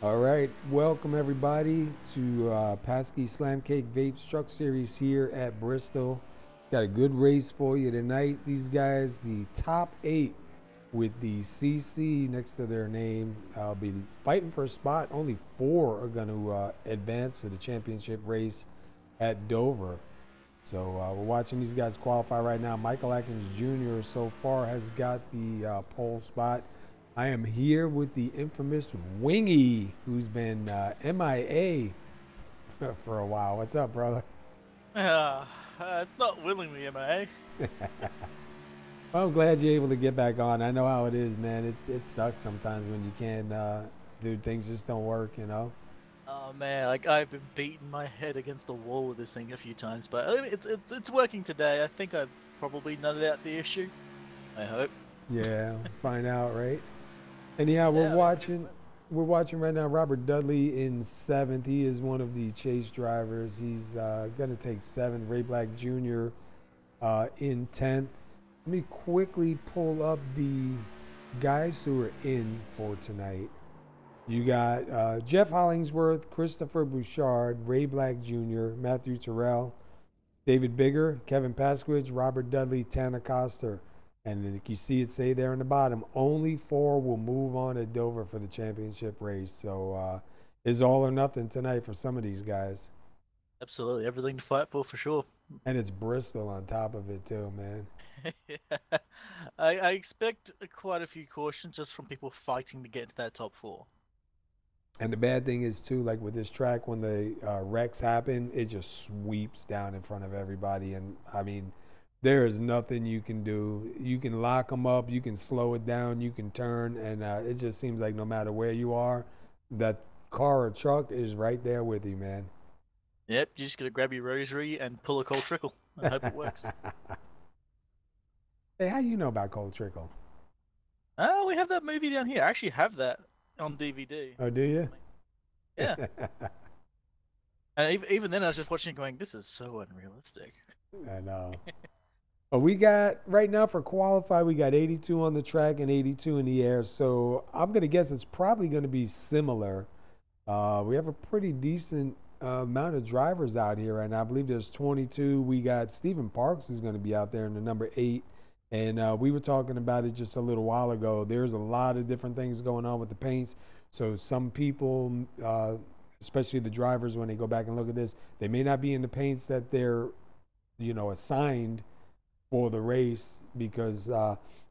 All right, welcome everybody to PASKY Slam Cake Vapes Truck Series here at Bristol. Got a good race for you tonight. These guys, the top 8 with the CC next to their name, be fighting for a spot. Only 4 are going to advance to the championship race at Dover. So we're watching these guys qualify right now. Michael Atkins Jr. so far has got the pole spot. I am here with the infamous Wingy, who's been MIA for a while. What's up, brother? It's not willingly, MA. Well, I'm glad you're able to get back on. I know how it is, man. It sucks sometimes when you can't, dude, things just don't work, you know? Oh man, like I've been beating my head against the wall with this thing a few times, but it's working today. I think I've probably nutted out the issue. I hope. Yeah, find out, right? Anyhow, we're watching right now Robert Dudley in 7th. He is one of the chase drivers. He's going to take 7th. Ray Black Jr. In 10th. Let me quickly pull up the guys who are in for tonight. You got Jeff Hollingsworth, Christopher Bouchard, Ray Black Jr., Matthew Terrell, David Bigger, Kevin Pasquich, Robert Dudley, Tanner Coster. And you see it say there in the bottom, only 4 will move on at Dover for the championship race. So it's all or nothing tonight for some of these guys. Absolutely, everything to fight for sure. And it's Bristol on top of it too, man. Yeah. I expect quite a few cautions just from people fighting to get to that top 4. And the bad thing is too, like with this track, when the wrecks happen, it just sweeps down in front of everybody. And I mean, there is nothing you can do. You can lock them up, you can slow it down, you can turn, and it just seems like no matter where you are, that car or truck is right there with you, man. Yep, you just gotta grab your rosary and pull a cold trickle and hope it works. Hey, how you know about Cold Trickle? Oh, we have that movie down here. I actually have that on DVD. Oh, do you? Yeah. And even then, I was just watching it going, this is so unrealistic. I know. But we got, right now for qualify, we got 82 on the track and 82 in the air. So I'm going to guess it's probably going to be similar. We have a pretty decent amount of drivers out here right now. I believe there's 22. We got Stephen Parks is going to be out there in the number 8. And we were talking about it just a little while ago. There's a lot of different things going on with the paints. So some people, especially the drivers, when they go back and look at this, they may not be in the paints that they're, assigned for the race, because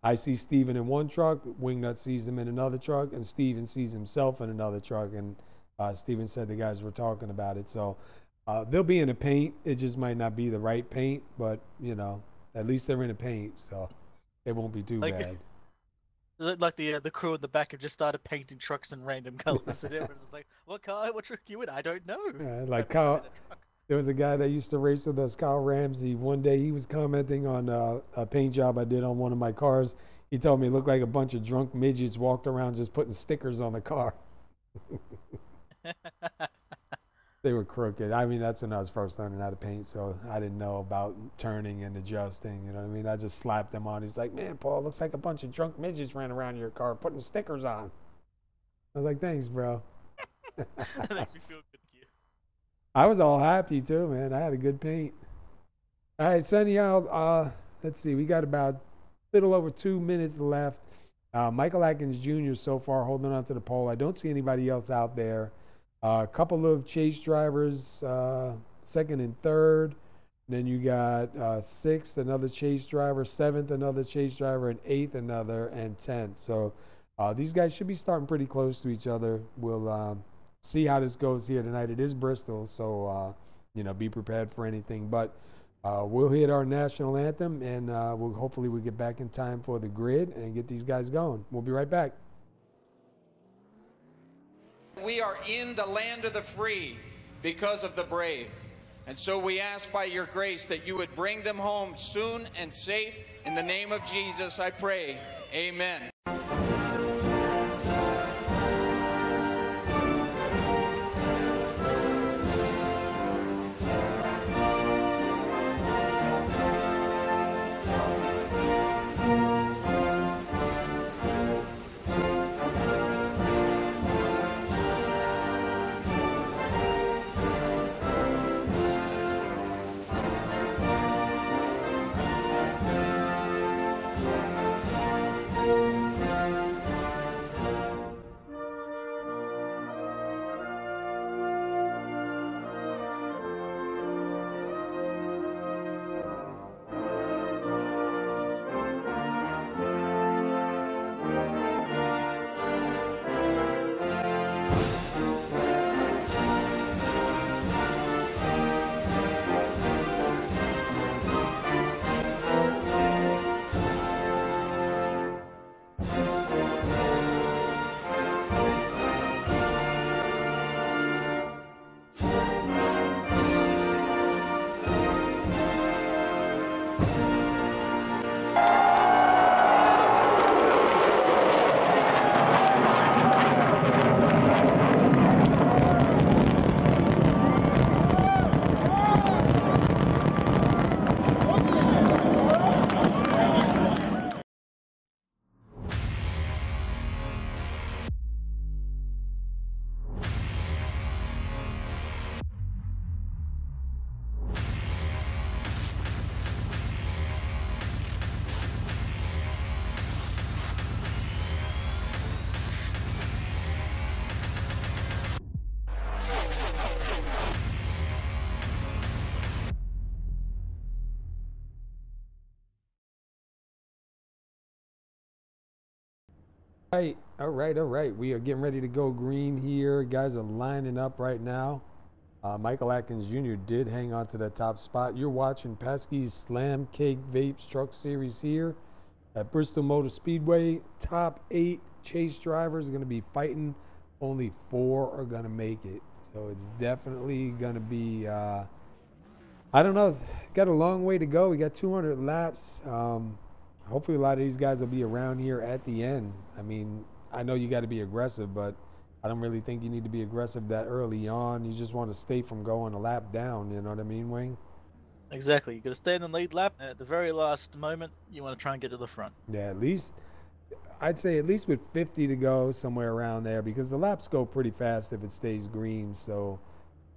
I see Steven in one truck, Wingnut sees him in another truck, and Steven sees himself in another truck. And Steven said the guys were talking about it. So they'll be in a paint. It just might not be the right paint, but, at least they're in a paint, so it won't be too bad. Like the crew in the back have just started painting trucks in random colors, and everyone's just like, "What car? What truck you in? I don't know." Like Kyle, there was a guy that used to race with us, Kyle Ramsey. One day he was commenting on a paint job I did on one of my cars. He told me it looked like a bunch of drunk midgets walked around just putting stickers on the car. They were crooked. I mean, that's when I was first learning how to paint, so I didn't know about turning and adjusting. You know what I mean? I just slapped them on. He's like, "Man, Paul, looks like a bunch of drunk midgets ran around your car putting stickers on." I was like, "Thanks, bro." That makes me feel good. I was all happy too, man. I had a good paint. All right, so anyhow, let's see. We got about a little over 2 minutes left. Michael Atkins Jr. so far holding on to the pole. I don't see anybody else out there. A couple of chase drivers, 2nd and 3rd. Then you got 6th, another chase driver, 7th, another chase driver, and 8th, another, and 10th. So these guys should be starting pretty close to each other. We'll see how this goes here tonight. It is Bristol, so, be prepared for anything. But we'll hit our national anthem, and hopefully we'll get back in time for the grid and get these guys going. We'll be right back. We are in the land of the free because of the brave. And so we ask by your grace that you would bring them home soon and safe. In the name of Jesus, I pray. Amen. All right. We are getting ready to go green here. Guys are lining up right now. Michael Atkins Jr. did hang on to that top spot. You're watching Pasky's Slam Cake Vapes Truck Series here at Bristol Motor Speedway. Top 8 chase drivers are going to be fighting. Only 4 are going to make it. So it's definitely going to be, I don't know, it's got a long way to go. We got 200 laps. Hopefully a lot of these guys will be around here at the end. I mean, I know you got to be aggressive, but I don't really think you need to be aggressive that early on. You just want to stay from going a lap down. You know what I mean, Wayne? Exactly. You got to stay in the lead lap. And at the very last moment, you want to try and get to the front. Yeah, at least, I'd say at least with 50 to go, somewhere around there, because the laps go pretty fast if it stays green. So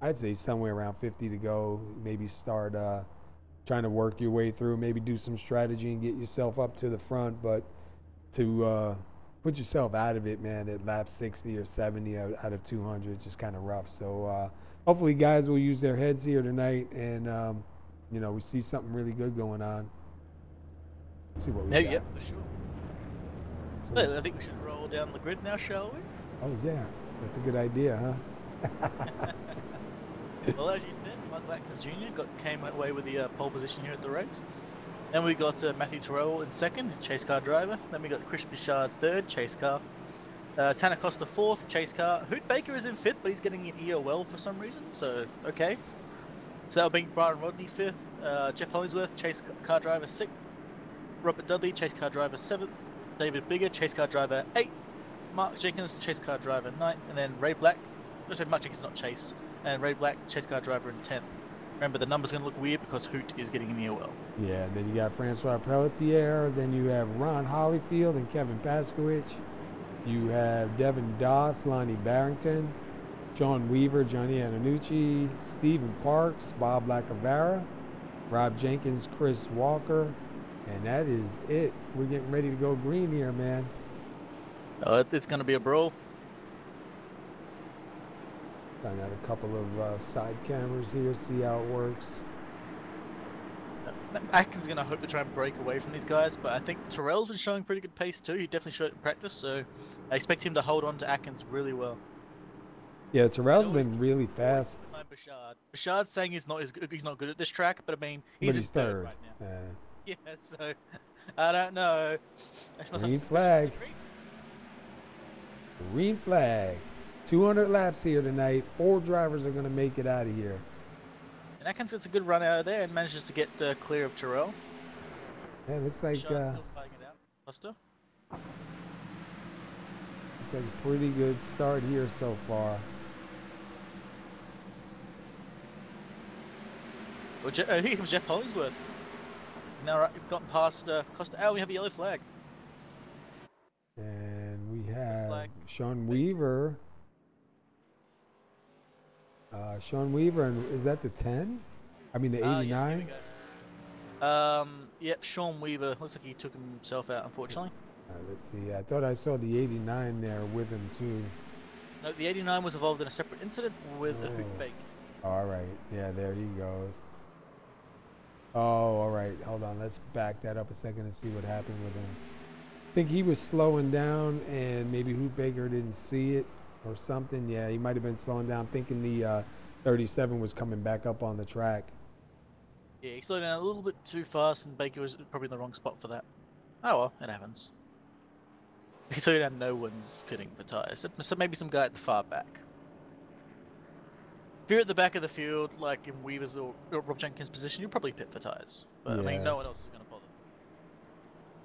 I'd say somewhere around 50 to go, maybe start trying to work your way through, maybe do some strategy and get yourself up to the front. But to put yourself out of it, man, at lap 60 or 70 out of 200, it's just kind of rough. So hopefully guys will use their heads here tonight, and you know, we see something really good going on. Let's see what we got. Yep, for sure. So, Well, I think we should roll down the grid now, shall we? oh yeah, that's a good idea, huh? Well, as you said, Michael Atkins Jr. came away with the pole position here at the race. Then we got Matthew Terrell in second, chase car driver. Then we got Chris Bichard third, chase car. Tanner Costa fourth, chase car. Hoot Baker is in fifth, but he's getting an EOL for some reason, so okay. So that'll bring Brian Rodney fifth, Jeff Hollingsworth, chase car driver sixth, Robert Dudley, chase car driver seventh, David Bigger, chase car driver eighth, Mark Jenkins, chase car driver ninth, and then Ray Black. So Mark Jenkins not chase, and Ray Black, chase car driver in 10th. Remember, the number's going to look weird because Hoot is getting an EOL. Yeah, and then you got Francois Pelletier, then you have Ron Hollyfield and Kevin Paskowicz. You have Devin Doss, Lonnie Barrington, John Weaver, Johnny Antonucci, Stephen Parks, Bob Lacavara, Rob Jenkins, Chris Walker, and that is it. We're getting ready to go green here, man. It's going to be a brawl. Find out a couple of side cameras here, see how it works. Atkins is going to hope to try and break away from these guys, but I think Terrell's been showing pretty good pace too. He definitely showed it in practice, so I expect him to hold on to Atkins really well. Yeah, Terrell's been really fast. Bichard's saying he's not good at this track, but I mean he's in third right now. Yeah, so I don't know. Green flag. Green flag. 200 laps here tonight. 4 drivers are going to make it out of here. And Atkins gets a good run out of there and manages to get clear of Terrell. Yeah, it looks like still fighting it out. Costa. Looks like a pretty good start here so far. Well, here comes Jeff Hollingsworth. He's now gotten past Costa. Oh, we have a yellow flag. And we have Sean Weaver. Sean Weaver, and is that the 10? I mean the 89? Yeah, yep, Sean Weaver. Looks like he took himself out, unfortunately. Let's see. I thought I saw the 89 there with him too. No, the 89 was involved in a separate incident with a Hoot Bake. All right. Yeah, there he goes. Oh, all right. Hold on. Let's back that up a second and see what happened with him. I think he was slowing down, and maybe Hoot Baker didn't see it or something. Yeah, he might have been slowing down, thinking the 37 was coming back up on the track. Yeah, he slowed down a little bit too fast, and Baker was probably in the wrong spot for that. Oh well, it happens. He slowed down, no one's pitting for tyres. So maybe some guy at the far back. If you're at the back of the field, like in Weaver's or Rob Jenkins' position, you'll probably pit for tyres. But yeah. I mean, no one else is going to bother.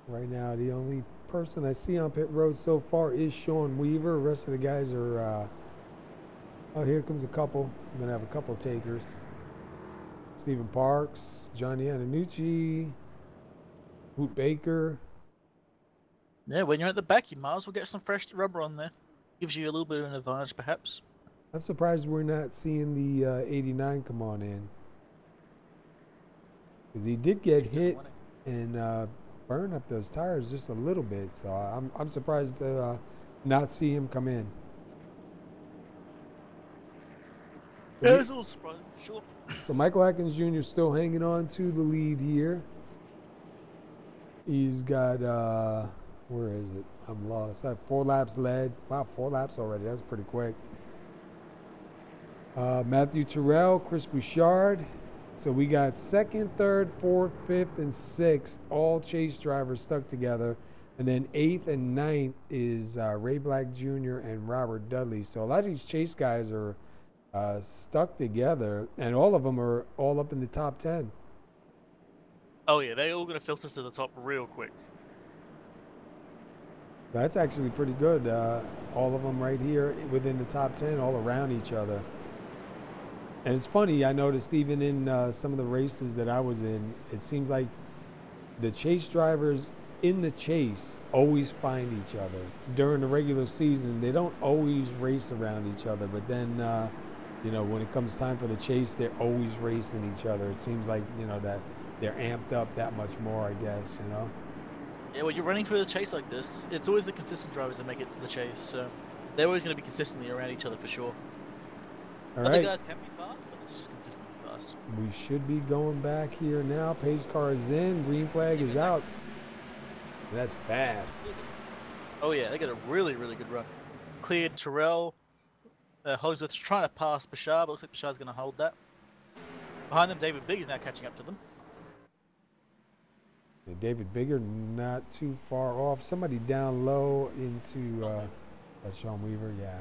Right now, the only person I see on pit road so far is Sean Weaver. The rest of the guys are, oh, here comes a couple. I'm going to have a couple takers. Stephen Parks, Johnny Antonucci, Hoot Baker. Yeah, when you're at the back, you might as well get some fresh rubber on there. Gives you a little bit of an advantage, perhaps. I'm surprised we're not seeing the 89 come on in. Because he did get hit and burn up those tires just a little bit. So I'm surprised to not see him come in. Yeah, it's a little surprising, for sure. So Michael Atkins Jr. still hanging on to the lead here. He's got Where is it? I'm lost. I have 4 laps led. Wow, 4 laps already. That's pretty quick. Matthew Terrell, Chris Bouchard. So we got 2nd, 3rd, 4th, 5th, and 6th, all Chase drivers stuck together. And then 8th and 9th is Ray Black Jr. and Robert Dudley. So a lot of these Chase guys are stuck together, and all of them are all up in the top 10. Oh yeah, they're all going to filter to the top real quick. That's actually pretty good. All of them right here within the top 10, all around each other. And it's funny, I noticed even in some of the races that I was in, it seems like the Chase drivers in the chase always find each other. During the regular season, they don't always race around each other, but then, you know, when it comes time for the chase, they're always racing each other. It seems like, you know, that they're amped up that much more, I guess, you know? Yeah, when you're running for the chase like this, it's always the consistent drivers that make it to the chase, so they're always going to be consistently around each other for sure. All Other right. guys can be fast, but it's just consistently fast. We should be going back here now. Pace car is in. Green flag is out. That's fast. Oh yeah, they got a really, really good run. Cleared Terrell. Hollingsworth's trying to pass Bouchard, but looks like Bouchard's going to hold that. Behind them, David Big is now catching up to them. David Bigger not too far off. Somebody down low into Sean Weaver, yeah.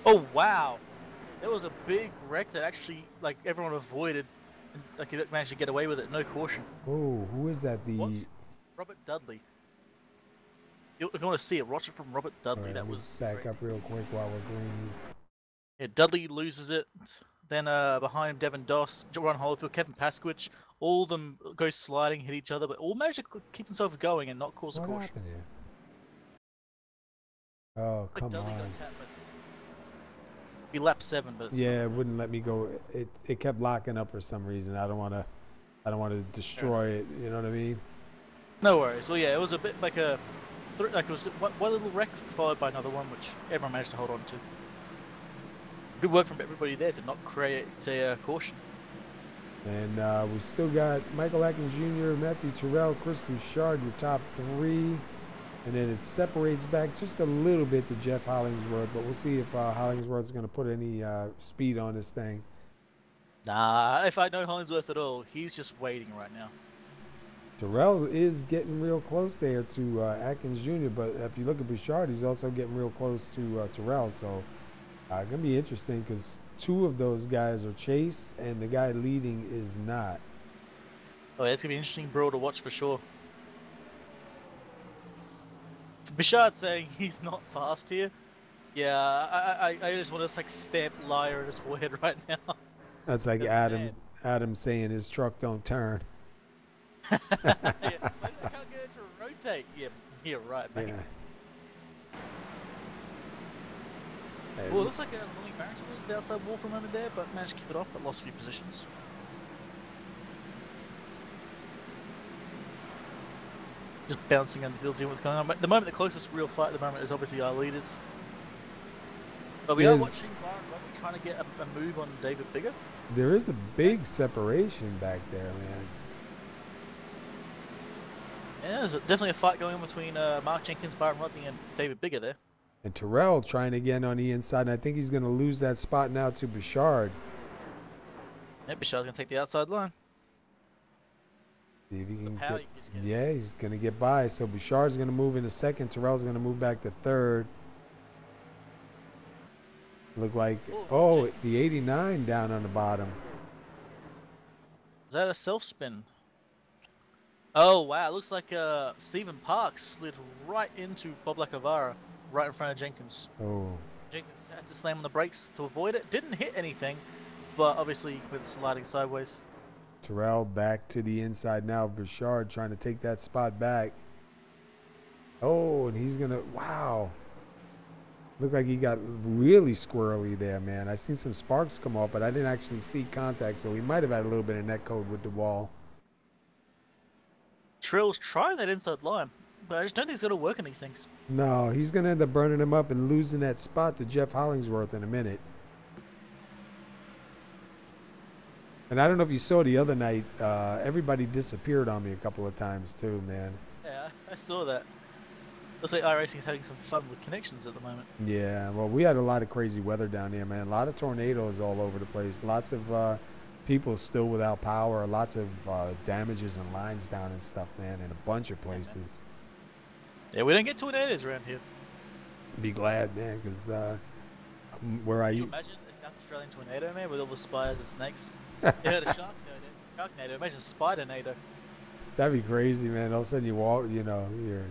Oh wow, there was a big wreck that actually, like, everyone avoided, and, like, you managed to get away with it, no caution. Oh, who is that? What? Robert Dudley. If you want to see it, watch it from Robert Dudley. Right, that was back crazy. up real quick while we're green. Yeah, Dudley loses it. Then behind him, Devin Doss, Ron Holyfield, Kevin Pasquich, all of them go sliding, hit each other, but all managed to keep themselves going and not cause a caution. What happened here? Oh, Like come Dudley on. got tapped by Be lap 7, but it's Yeah, it wouldn't let me go. It kept locking up for some reason. I don't want to destroy it. You know what I mean? no worries. Well, yeah, it was a bit like a, like it was one little wreck followed by another one, which everyone managed to hold on to. Good work from everybody there to not create a caution. And we still got Michael Atkins Jr., Matthew Terrell, Chris Bouchard, your top 3. And then it separates back just a little bit to Jeff Hollingsworth, but we'll see if Hollingsworth is going to put any speed on this thing. Nah, if I know Hollingsworth at all, he's just waiting right now. Terrell is getting real close there to Atkins Jr., but if you look at Bouchard, he's also getting real close to Terrell. So going to be interesting because 2 of those guys are Chase, and the guy leading is not. Oh, yeah, it's going to be an interesting brawl to watch for sure. Bouchard saying he's not fast here. Yeah, I just want to like stamp liar in his forehead right now. That's like Adam saying his truck don't turn. Yeah, I can't get it to rotate. Yeah, right. Back. Yeah. Well, it looks like Lonnie Barrington was the outside wall for a moment there, but managed to keep it off, but lost a few positions. Just bouncing on the field, seeing what's going on. But at the moment, the closest real fight at the moment is obviously our leaders. But we are watching Byron Rodney trying to get a move on David Bigger. There is a big separation back there, man. Yeah, there's definitely a fight going on between Mark Jenkins, Byron Rodney, and David Bigger there. And Terrell trying to get on the inside, and I think he's going to lose that spot now to Bouchard. Yeah, Bouchard's going to take the outside line. See if he can power get, you just get. yeah, he's going to get by. So Bouchard's going to move into 2nd. Terrell's going to move back to 3rd. Look like, the 89 down on the bottom. Is that a self-spin? Oh, wow. It looks like Stephen Parks slid right into Bob Lacavara, right in front of Jenkins. Oh. Jenkins had to slam on the brakes to avoid it. Didn't hit anything, but obviously went sliding sideways. Terrell back to the inside now. Bouchard trying to take that spot back. Oh, and he's going to, wow. Looked like he got really squirrely there, man. I seen some sparks come off, but I didn't actually see contact, so he might have had a little bit of net code with the wall. Trill's trying that inside line, but I just don't think it's going to work in these things. No, he's going to end up burning him up and losing that spot to Jeff Hollingsworth in a minute. And I don't know if you saw the other night, everybody disappeared on me a couple of times too, man. Yeah, I saw that. Looks like iRacing's having some fun with connections at the moment. Yeah, well, we had a lot of crazy weather down here, man. A lot of tornadoes all over the place. Lots of people still without power. Lots of damages and lines down and stuff, man, in a bunch of places. Yeah, we don't get tornadoes around here. Be glad, man, because where Could you imagine a South Australian tornado, man, with all the spiders and snakes? You heard a sharknado. Imagine a spider-nado. That'd be crazy, man. All of a sudden you walk, you know, you're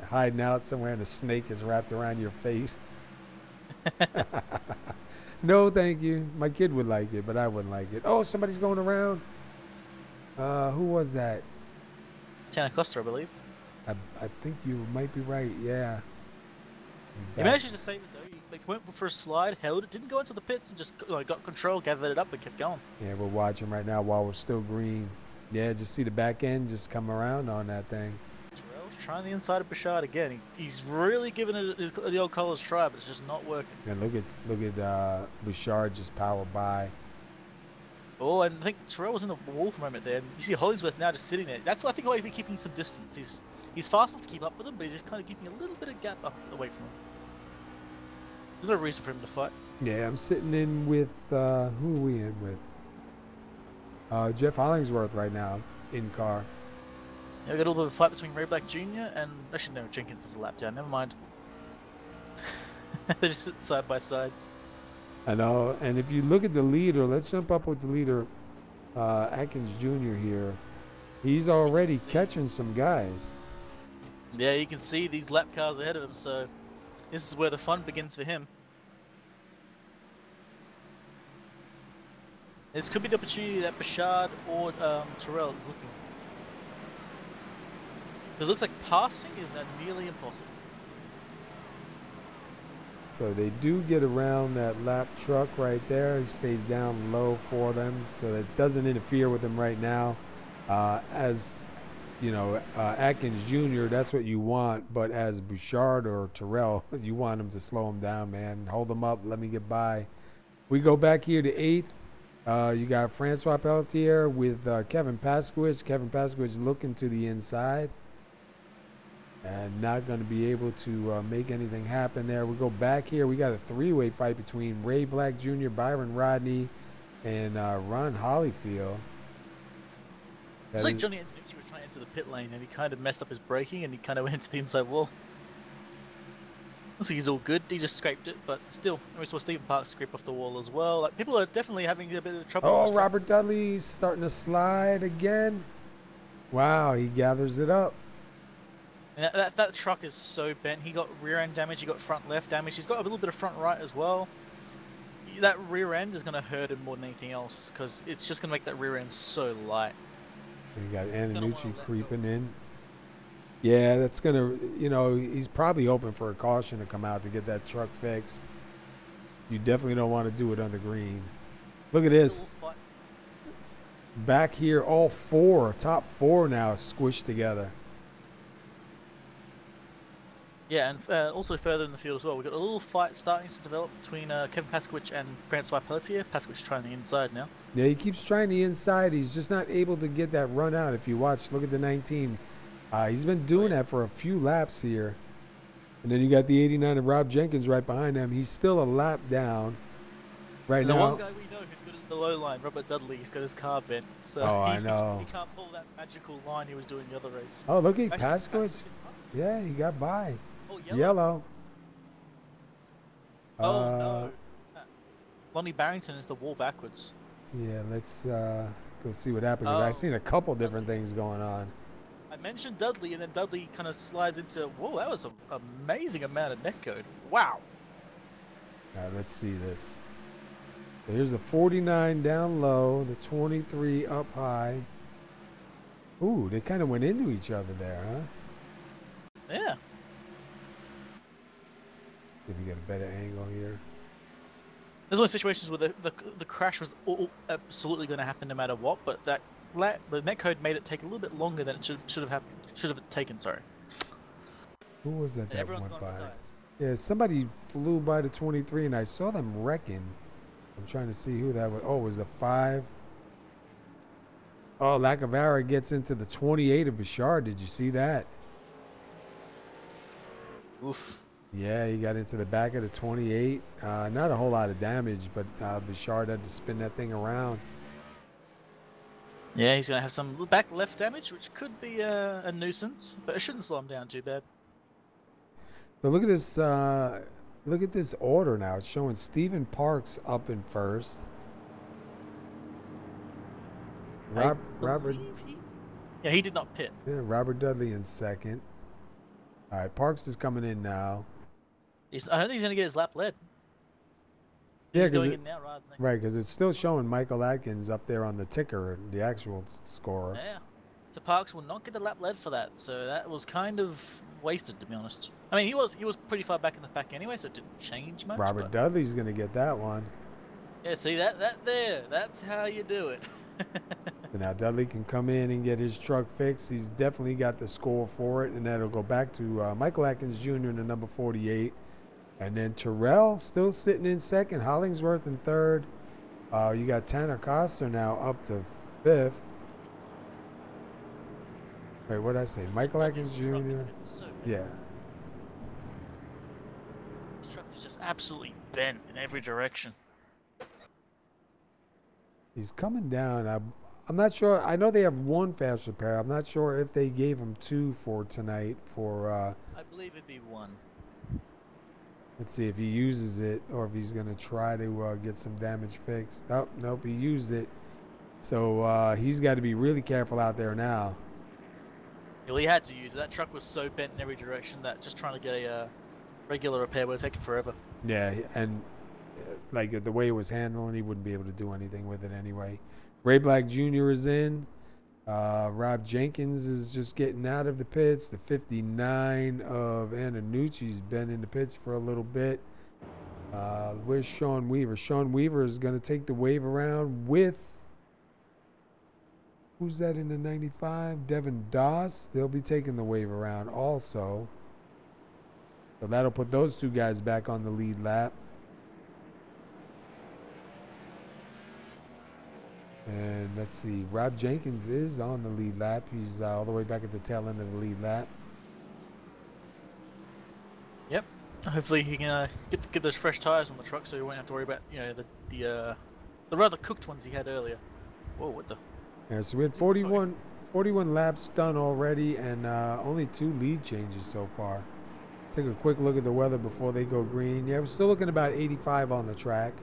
hiding out somewhere and a snake is wrapped around your face. No, thank you. My kid would like it, but I wouldn't like it. Oh, somebody's going around. Who was that? Tana Costa, I believe. I think you might be right. Yeah. He managed to save it though. He went for a slide, held it, didn't go into the pits, and just got control, gathered it up, and kept going. Yeah, we're watching right now while we're still green. Yeah, just see the back end just come around on that thing. Terrell's trying the inside of Bashard again. He's really giving it the old colours try, but it's just not working. And look at Bouchard just power by. Oh, and I think Terrell was in the wall for a moment there. You see Hollingsworth now just sitting there. That's why I think he's been keeping some distance. He's fast enough to keep up with him, but he's just kind of keeping a little bit of gap away from him. There's no reason for him to fight. Yeah, I'm sitting in with who are we in with? Jeff Hollingsworth right now in car. Yeah, we got a little bit of a fight between Ray Black Jr. and actually no, Jenkins is a lap down. Never mind. They just sit side by side. I know, and if you look at the leader, let's jump up with the leader, Atkins Jr. here. He's already catching some guys. Yeah, you can see these lap cars ahead of him, so this is where the fun begins for him. This could be the opportunity that Bashard or Terrell is looking for. Because it looks like passing is now nearly impossible. So they do get around that lap truck right there. He stays down low for them, so that doesn't interfere with them right now. As you know, Atkins Jr., that's what you want. But as Bouchard or Terrell, you want them to slow him down, man. Hold them up. Let me get by. We go back here to 8th. You got Francois Pelletier with Kevin Paskowitz. Kevin Paskowitz looking to the inside. And not going to be able to make anything happen there. We go back here. We got a three-way fight between Ray Black Jr., Byron Rodney, and Ron Hollyfield. It's like Johnny Antonucci was trying to enter the pit lane, and he kind of messed up his braking, and he kind of went into the inside wall. Looks like he's all good. He just scraped it, but still, we saw Stephen Parks scrape off the wall as well. Like, people are definitely having a bit of trouble. Oh, Robert Dudley's starting to slide again. Wow, he gathers it up. And that truck is so bent. He got rear end damage, he got front left damage, he's got a little bit of front right as well. That rear end is going to hurt him more than anything else, because it's just going to make that rear end so light. You got Antonucci creeping in. Yeah, that's going to, you know, he's probably hoping for a caution to come out to get that truck fixed. You definitely don't want to do it on the green. Look at this. Back here, all top four now squished together. Yeah, and also further in the field as well, we've got a little fight starting to develop between Kevin Paskowitz and Francois Pelletier. Paskowitz trying the inside now. Yeah, he keeps trying the inside. He's just not able to get that run out. If you watch, look at the 19. He's been doing that for a few laps here. And then you got the 89 of Rob Jenkins right behind him. He's still a lap down right now. The one guy we know who's good at the low line, Robert Dudley, he's got his car bent. So I know. He can't pull that magical line he was doing the other race. Oh, look at Paskowitz. Yeah, he got by. Oh, yellow. Oh, no. Lonnie Barrington is the wall backwards. Yeah, let's go see what happened. I've seen a couple different things going on. I mentioned Dudley, and then Dudley kind of slides into, whoa, that was an amazing amount of netcode. Wow. All right, let's see this. So here's the 49 down low, the 23 up high. Ooh, they kind of went into each other there, huh? Yeah. If we get a better angle here. There's always situations where the crash was absolutely going to happen no matter what, but the netcode made it take a little bit longer than it should have taken. Sorry. Who was that? And that went by? tires. Yeah, somebody flew by the 23, and I saw them wrecking. I'm trying to see who that was. Oh, it was the 5. Oh, Lacavara gets into the 28 of Bouchard. Did you see that? Oof. Yeah, he got into the back of the 28. Not a whole lot of damage, but Bouchard had to spin that thing around. Yeah, he's gonna have some back left damage, which could be a nuisance, but it shouldn't slow him down too bad. So look at this. Look at this order now. It's showing Stephen Parks up in first. Robert. Yeah, he did not pit. Yeah, Robert Dudley in second. All right, Parks is coming in now. I don't think he's gonna get his lap led. Yeah, He's going in now rather than right, because it's still showing Michael Atkins up there on the ticker, the actual scorer. Yeah. So Parks will not get the lap led for that, so that was kind of wasted, to be honest. I mean, he was pretty far back in the pack anyway, so it didn't change much. Robert Dudley's gonna get that one. Yeah, see that there, that's how you do it. So now Dudley can come in and get his truck fixed. He's definitely got the score for it, and that'll go back to Michael Atkins Jr. in the number 48. And then Terrell still sitting in second, Hollingsworth in third. You got Tanner Coster now up to fifth. Wait, what did I say? Michael Atkins Jr.? Yeah. This truck is just absolutely bent in every direction. He's coming down. I'm not sure. I know they have one fast repair. I'm not sure if they gave him two for tonight. I believe it'd be one. Let's see if he uses it or if he's going to try to get some damage fixed. Oh, nope, he used it. So he's got to be really careful out there now. Well, he had to use it. That truck was so bent in every direction that just trying to get a regular repair would have taken forever. Yeah, and like the way it was handling, he wouldn't be able to do anything with it anyway. Ray Black Jr. is in. Rob Jenkins is just getting out of the pits. The 59 of Antonucci's been in the pits for a little bit. Where's Sean Weaver? Sean Weaver is going to take the wave around with, who's that in the 95? Devin Doss. They'll be taking the wave around also. So that'll put those two guys back on the lead lap. And let's see, Rob Jenkins is on the lead lap. He's all the way back at the tail end of the lead lap. Yep. Hopefully he can get those fresh tires on the truck, so he won't have to worry about the rather cooked ones he had earlier. Whoa, what the? Yeah, so we had 41 laps done already, and only 2 lead changes so far. Take a quick look at the weather before they go green. Yeah, we're still looking about 85 on the track.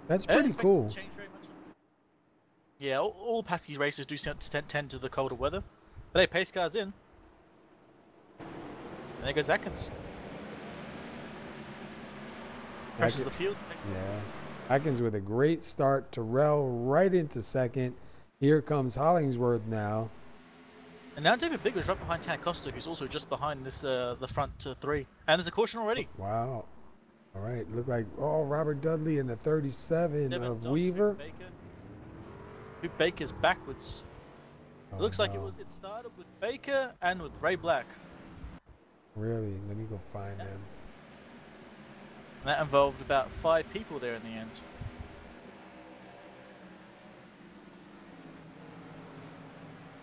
That's pretty cool. Yeah, all PASKY races do tend to the colder weather. But hey, pace car's in. And there goes Atkins. Crashes the field. Yeah. Atkins with a great start. Terrell right into second. Here comes Hollingsworth now. And now David Bigler's right behind Tanner Costa, who's also just behind this the front 3. And there's a caution already. Wow. All right. Look like, Robert Dudley in the 37 of Weaver. Who Baker's backwards. It looks like it started with Baker and with Ray Black. Really? Let me go find him. And that involved about 5 people there in the end.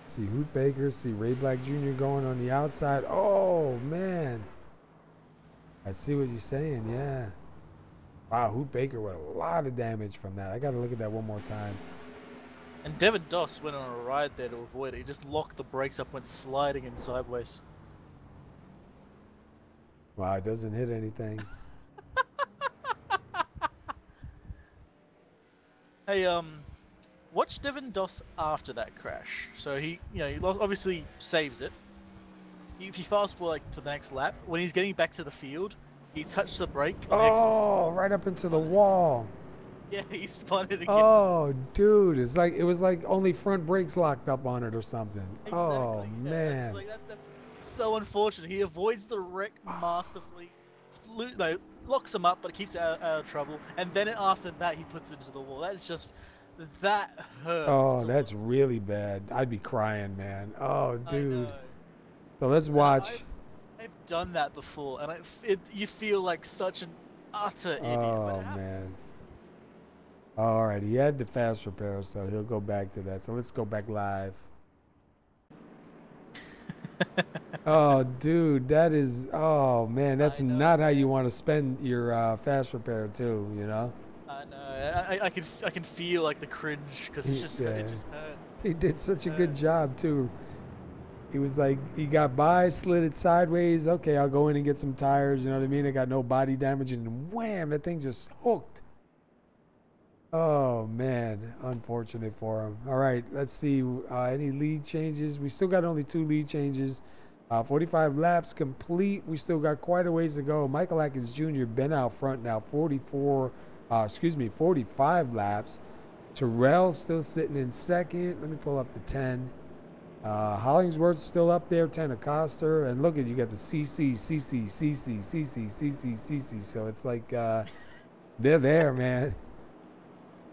See Hoot Baker, see Ray Black Jr. going on the outside. Oh, man. I see what you're saying, yeah. Wow, Hoot Baker with a lot of damage from that. I got to look at that one more time. And Devin Doss went on a ride there to avoid it. He just locked the brakes up, went sliding in sideways. Wow, it doesn't hit anything. Hey, watch Devin Doss after that crash. So he obviously saves it. If you fast forward to the next lap, when he's getting back to the field, he touched the brake. And right up into the wall. Yeah, he spun it again. Oh, dude, it was like only front brakes locked up on it or something. Exactly. Oh, Yeah, man. That's so unfortunate. He avoids the wreck masterfully. Locks him up, but keeps it out of trouble. And then after that, he puts it into the wall. That hurts. Oh, that's really bad. I'd be crying, man. Oh, dude. I know. So let's watch. I've done that before, and you feel like such an utter idiot. Oh, man. All right, he had the fast repair, so he'll go back to that. So let's go back live. Oh, dude, that is. Oh man, that's I know, not how you man. want to spend your fast repair too. You know. I know. I can feel like the cringe because it's just Yeah, it just hurts, he man. did It such a good hurts. job too. He was like, he got by, slid it sideways. Okay, I'll go in and get some tires. You know what I mean? I got no body damage, and wham, that thing just hooked. Oh man, unfortunate for him. All right, let's see. Any lead changes? We still got only 2 lead changes. 45 laps complete. We still got quite a ways to go. Michael Atkins Jr. been out front now. 45 laps. Terrell still sitting in second. Let me pull up the 10. Hollingsworth's still up there, 10 Acosta, and look at you got the CC. So it's like they're there, man.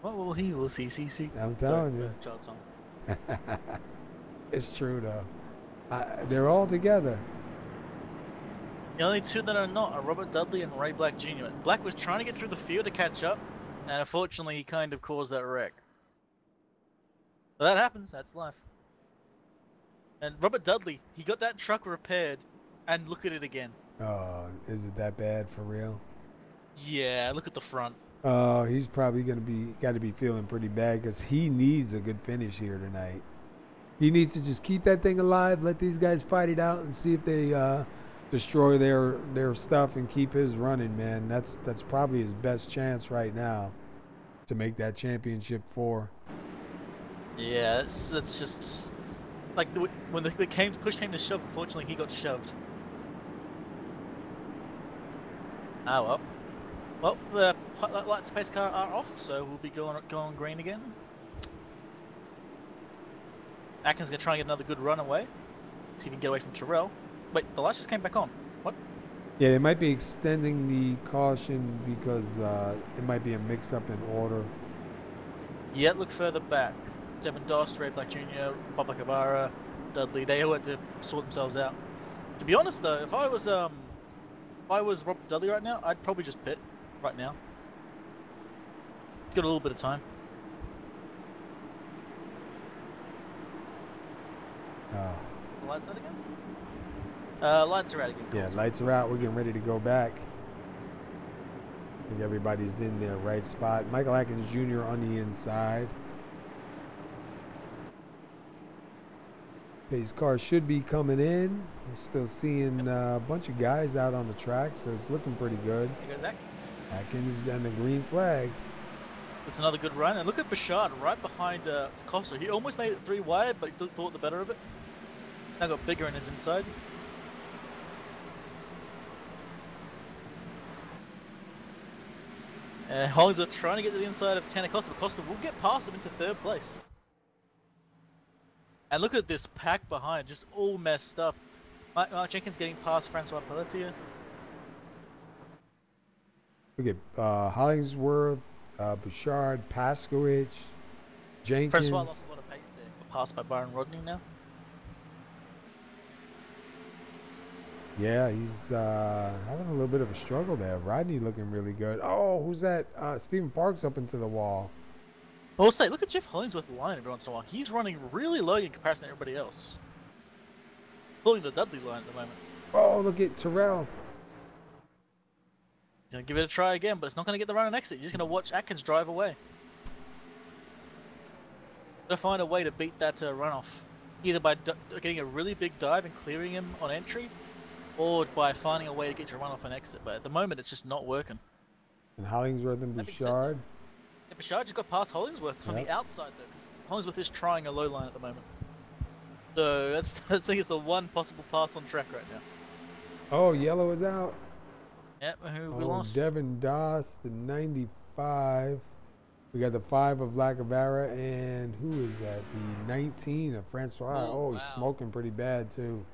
What will he will see? I'm Sorry, telling you. child song. It's true though. They're all together. The only two that are not are Robert Dudley and Ray Black Jr. Black was trying to get through the field to catch up, and unfortunately, he kind of caused that wreck. But that happens. That's life. And Robert Dudley, he got that truck repaired, and look at it again. Oh, is it that bad for real? Yeah, look at the front. Oh, he's probably got to be feeling pretty bad because he needs a good finish here tonight. He needs to just keep that thing alive, let these guys fight it out, and see if they destroy their stuff and keep his running. Man, that's probably his best chance right now to make that championship 4. Yeah, it's just like when the push came to shove. Unfortunately, he got shoved. Ah well. Well, the lights pace car are off, so we'll be going green again. Atkins gonna try and get another good run away. See if he can get away from Terrell. Wait, the lights just came back on. What? Yeah, they might be extending the caution because it might be a mix-up in order. Yeah, look further back. Devin Doss, Ray Black Jr., Papa Cavara, Dudley, they all had to sort themselves out. To be honest though, if I was Robert Dudley right now, I'd probably just pit right now. Got a little bit of time. The lights out again? Lights are out again. Cool. Yeah, lights are out. We're getting ready to go back. I think everybody's in their right spot. Michael Atkins Jr. on the inside. His car should be coming in. We're still seeing a bunch of guys out on the track, so it's looking pretty good. Here goes Atkins. Atkins and the green flag. It's another good run, and look at Bouchard right behind Costa. He almost made it 3 wide, but he thought the better of it. Now got bigger in his inside. And Hollingsworth trying to get to the inside of 10 Acosta, but Costa will get past him into 3rd place. And look at this pack behind, just all messed up. Mark Jenkins getting past Francois Pelletier. Look at Hollingsworth, Bouchard, Paskowicz, Jenkins. Francois lost a lot of pace there. Got passed by Byron Rodney now. Yeah, he's having a little bit of a struggle there. Rodney looking really good. Oh, who's that? Stephen Parks up into the wall. I'll say, look at Jeff Hollingsworth line every once in a while. He's running really low in comparison to everybody else. Pulling the Dudley line at the moment. Oh, look at Terrell. He's going to give it a try again, but it's not going to get the run and exit. You're just going to watch Atkins drive away. Got to find a way to beat that runoff. Either by getting a really big dive and clearing him on entry, or by finding a way to get your runoff and exit. But at the moment, it's just not working. And Hollingsworth and Bouchard. Yeah, Bouchard just got past Hollingsworth from the outside, though, because Hollingsworth is trying a low line at the moment. So I think it's the one possible pass on track right now. Oh, yellow is out. Yep, who we lost? Devin Doss, the 95. We got the 5 of Lacavera, and who is that? The 19 of Francois. Oh, he's smoking pretty bad, too.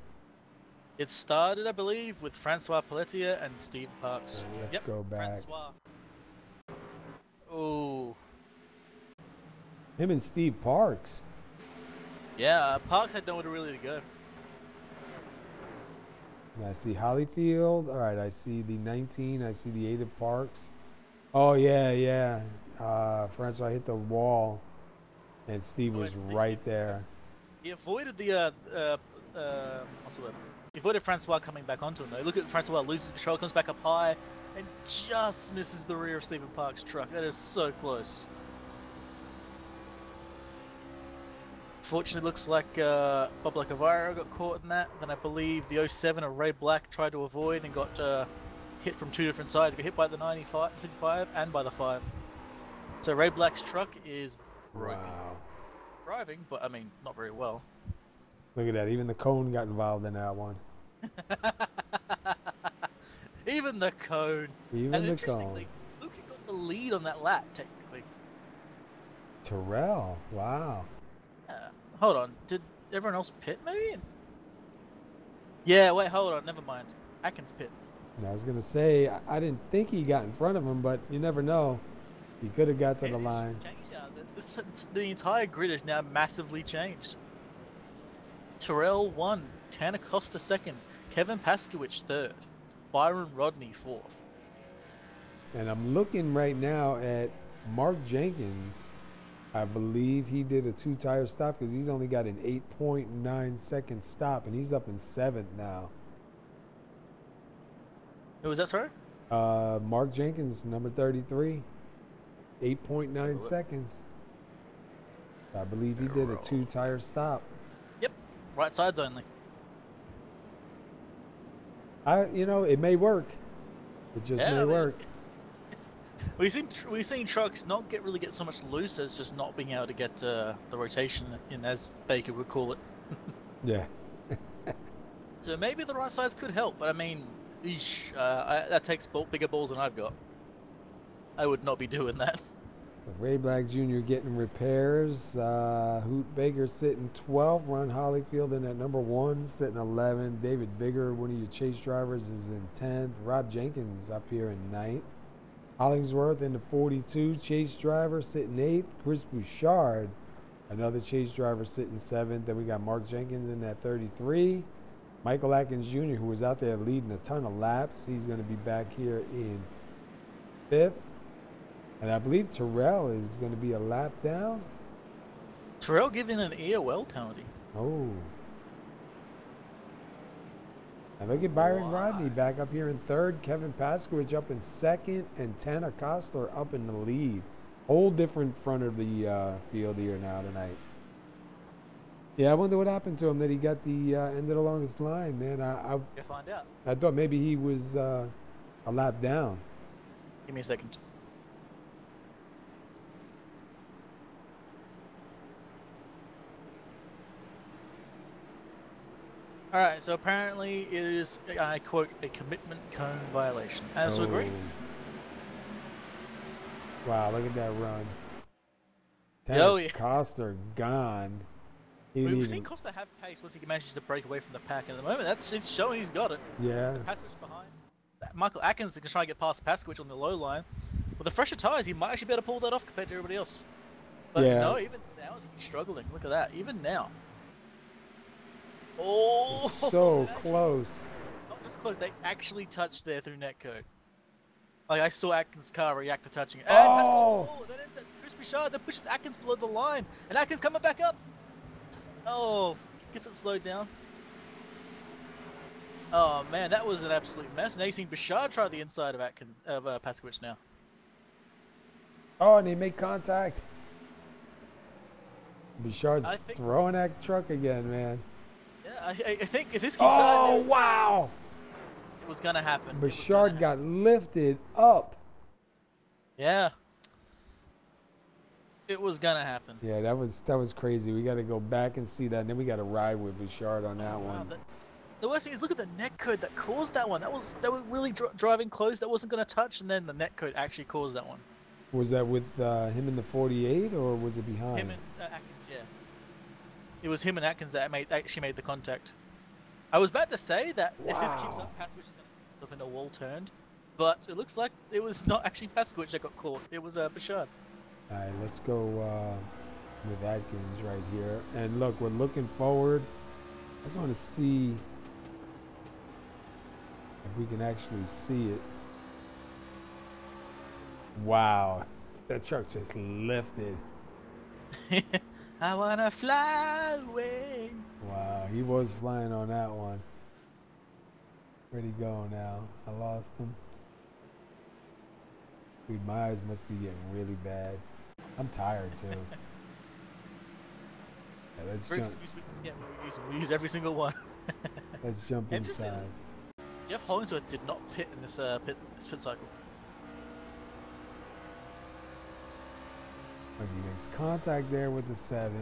It started, I believe, with Francois Pelletier and Steve Parks. Let's go back. Francois. Oh. Him and Steve Parks. Yeah, Parks had nowhere really to go. And I see Hollyfield. All right, I see the 19. I see the 8 of Parks. Oh, yeah, yeah. Francois hit the wall, and Steve was right there. He avoided the what's the word? He avoided Francois coming back onto him though. Look at Francois loses control, comes back up high, and just misses the rear of Stephen Park's truck. That is so close. Fortunately, looks like Bob Lacavira got caught in that. Then I believe the 07 of Ray Black tried to avoid and got hit from two different sides. Got hit by the 55 and by the 5. So Ray Black's truck is broken. Wow. Driving, but I mean, not very well. Look at that. Even the cone got involved in that one. Even the cone. Even and the interestingly, cone. Luca got the lead on that lap, technically. Terrell. Wow. Hold on. Did everyone else pit, maybe? Yeah, wait, hold on. Never mind. Atkins pit. I was going to say, I didn't think he got in front of him, but you never know. He could have got to the line. The entire grid is now massively changed. Terrell 1, Tanner Costa 2nd, Kevin Paskowicz 3rd, Byron Rodney 4th. And I'm looking right now at Mark Jenkins. I believe he did a 2-tire stop because he's only got an 8.9 second stop, and he's up in 7th now. Who was that, sorry? Mark Jenkins, number 33, 8.9 seconds. I believe he did a 2-tire stop. Yep, right sides only. You know, it may work. It just may work. We've seen trucks not really get so much loose as just not being able to get the rotation in, as Baker would call it. Yeah. So maybe the right sides could help, but I mean, that takes bigger balls than I've got. I would not be doing that. Ray Black Jr. getting repairs. Hoot Baker sitting 12th. Ron Hollyfield in at number 1, sitting 11th. David Bigger, one of your chase drivers, is in 10th. Rob Jenkins up here in 9th. Hollingsworth in the 42, chase driver sitting 8th. Chris Bouchard, another chase driver, sitting 7th. Then we got Mark Jenkins in that 33. Michael Atkins Jr., who was out there leading a ton of laps, he's going to be back here in 5th. And I believe Terrell is going to be a lap down. Terrell giving an EOL penalty. Oh. And look at Byron Rodney back up here in 3rd. Kevin Paskowicz up in 2nd. And Tanner Kostler up in the lead. Whole different front of the field here now tonight. Yeah, I wonder what happened to him that he got the end of the longest line, man. You'll find out. I thought maybe he was a lap down. Give me a second. Alright, so apparently it is, I quote, a commitment cone violation. And so agree. Wow, look at that run. Yeah. Costa gone. We've seen Costa have pace once he manages to break away from the pack. And at the moment, it's showing he's got it. Yeah. Paskowicz behind. Michael Atkins is going to try and get past Paskowicz on the low line. With the fresher tyres, he might actually be able to pull that off compared to everybody else. But no, even now he's struggling. Look at that. Even now. Oh, it's so close. Not just close, they actually touched there through netcode. Like I saw Atkins' car react to touching it. Oh! Then into Chris Bouchard that pushes Atkins below the line, and Atkins coming back up. Oh, gets it slowed down. Oh man, that was an absolute mess. Now you've seen Bouchard try the inside of Paskowicz now. Oh, and he made contact. Bouchard's throwing that truck again, man. I think if this keeps on, wow! It was gonna happen. Bouchard got lifted up. Yeah. It was gonna happen. Yeah, that was crazy. We got to go back and see that, and then we got to ride with Bouchard on that one. The worst thing is, look at the netcode that caused that one. They were really driving close. That wasn't gonna touch, and then the netcode actually caused that one. Was that with him in the 48, or was it behind? Him and Atkins, yeah. It was him and Atkins that actually made the contact. I was about to say that if this keeps up, Paskowicz is going to have a wall turned, but it looks like it was not actually Paskowicz that got caught. It was Bouchard. All right, let's go with Atkins right here. And look, we're looking forward. I just want to see if we can actually see it. Wow. That truck just lifted. I wanna fly away. Wow, he was flying on that one. Where'd he go now? I lost him. Dude, my eyes must be getting really bad. I'm tired too. Yeah, let's For jump. excuse me, yeah, we use every single one. Let's jump inside. Jeff Hollingsworth did not pit in this pit cycle. Okay, he makes contact there with the 7.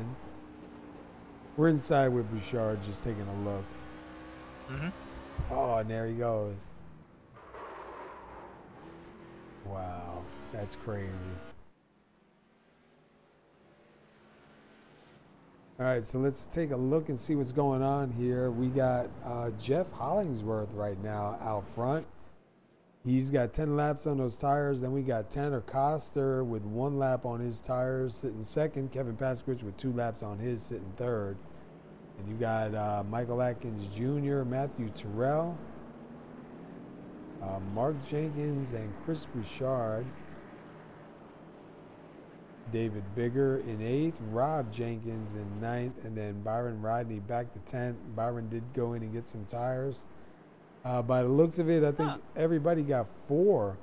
We're inside with Bouchard, just taking a look. Oh, and there he goes. Wow, that's crazy. All right, so let's take a look and see what's going on here. We got Jeff Hollingsworth right now out front. He's got 10 laps on those tires. Then we got Tanner Coster with 1 lap on his tires sitting second. Kevin Paskowitz with 2 laps on his sitting third. And you got Michael Atkins Jr., Matthew Terrell, Mark Jenkins, and Chris Bouchard. David Bigger in 8th, Rob Jenkins in 9th, and then Byron Rodney back to 10th. Byron did go in and get some tires. By the looks of it, I think everybody got 4.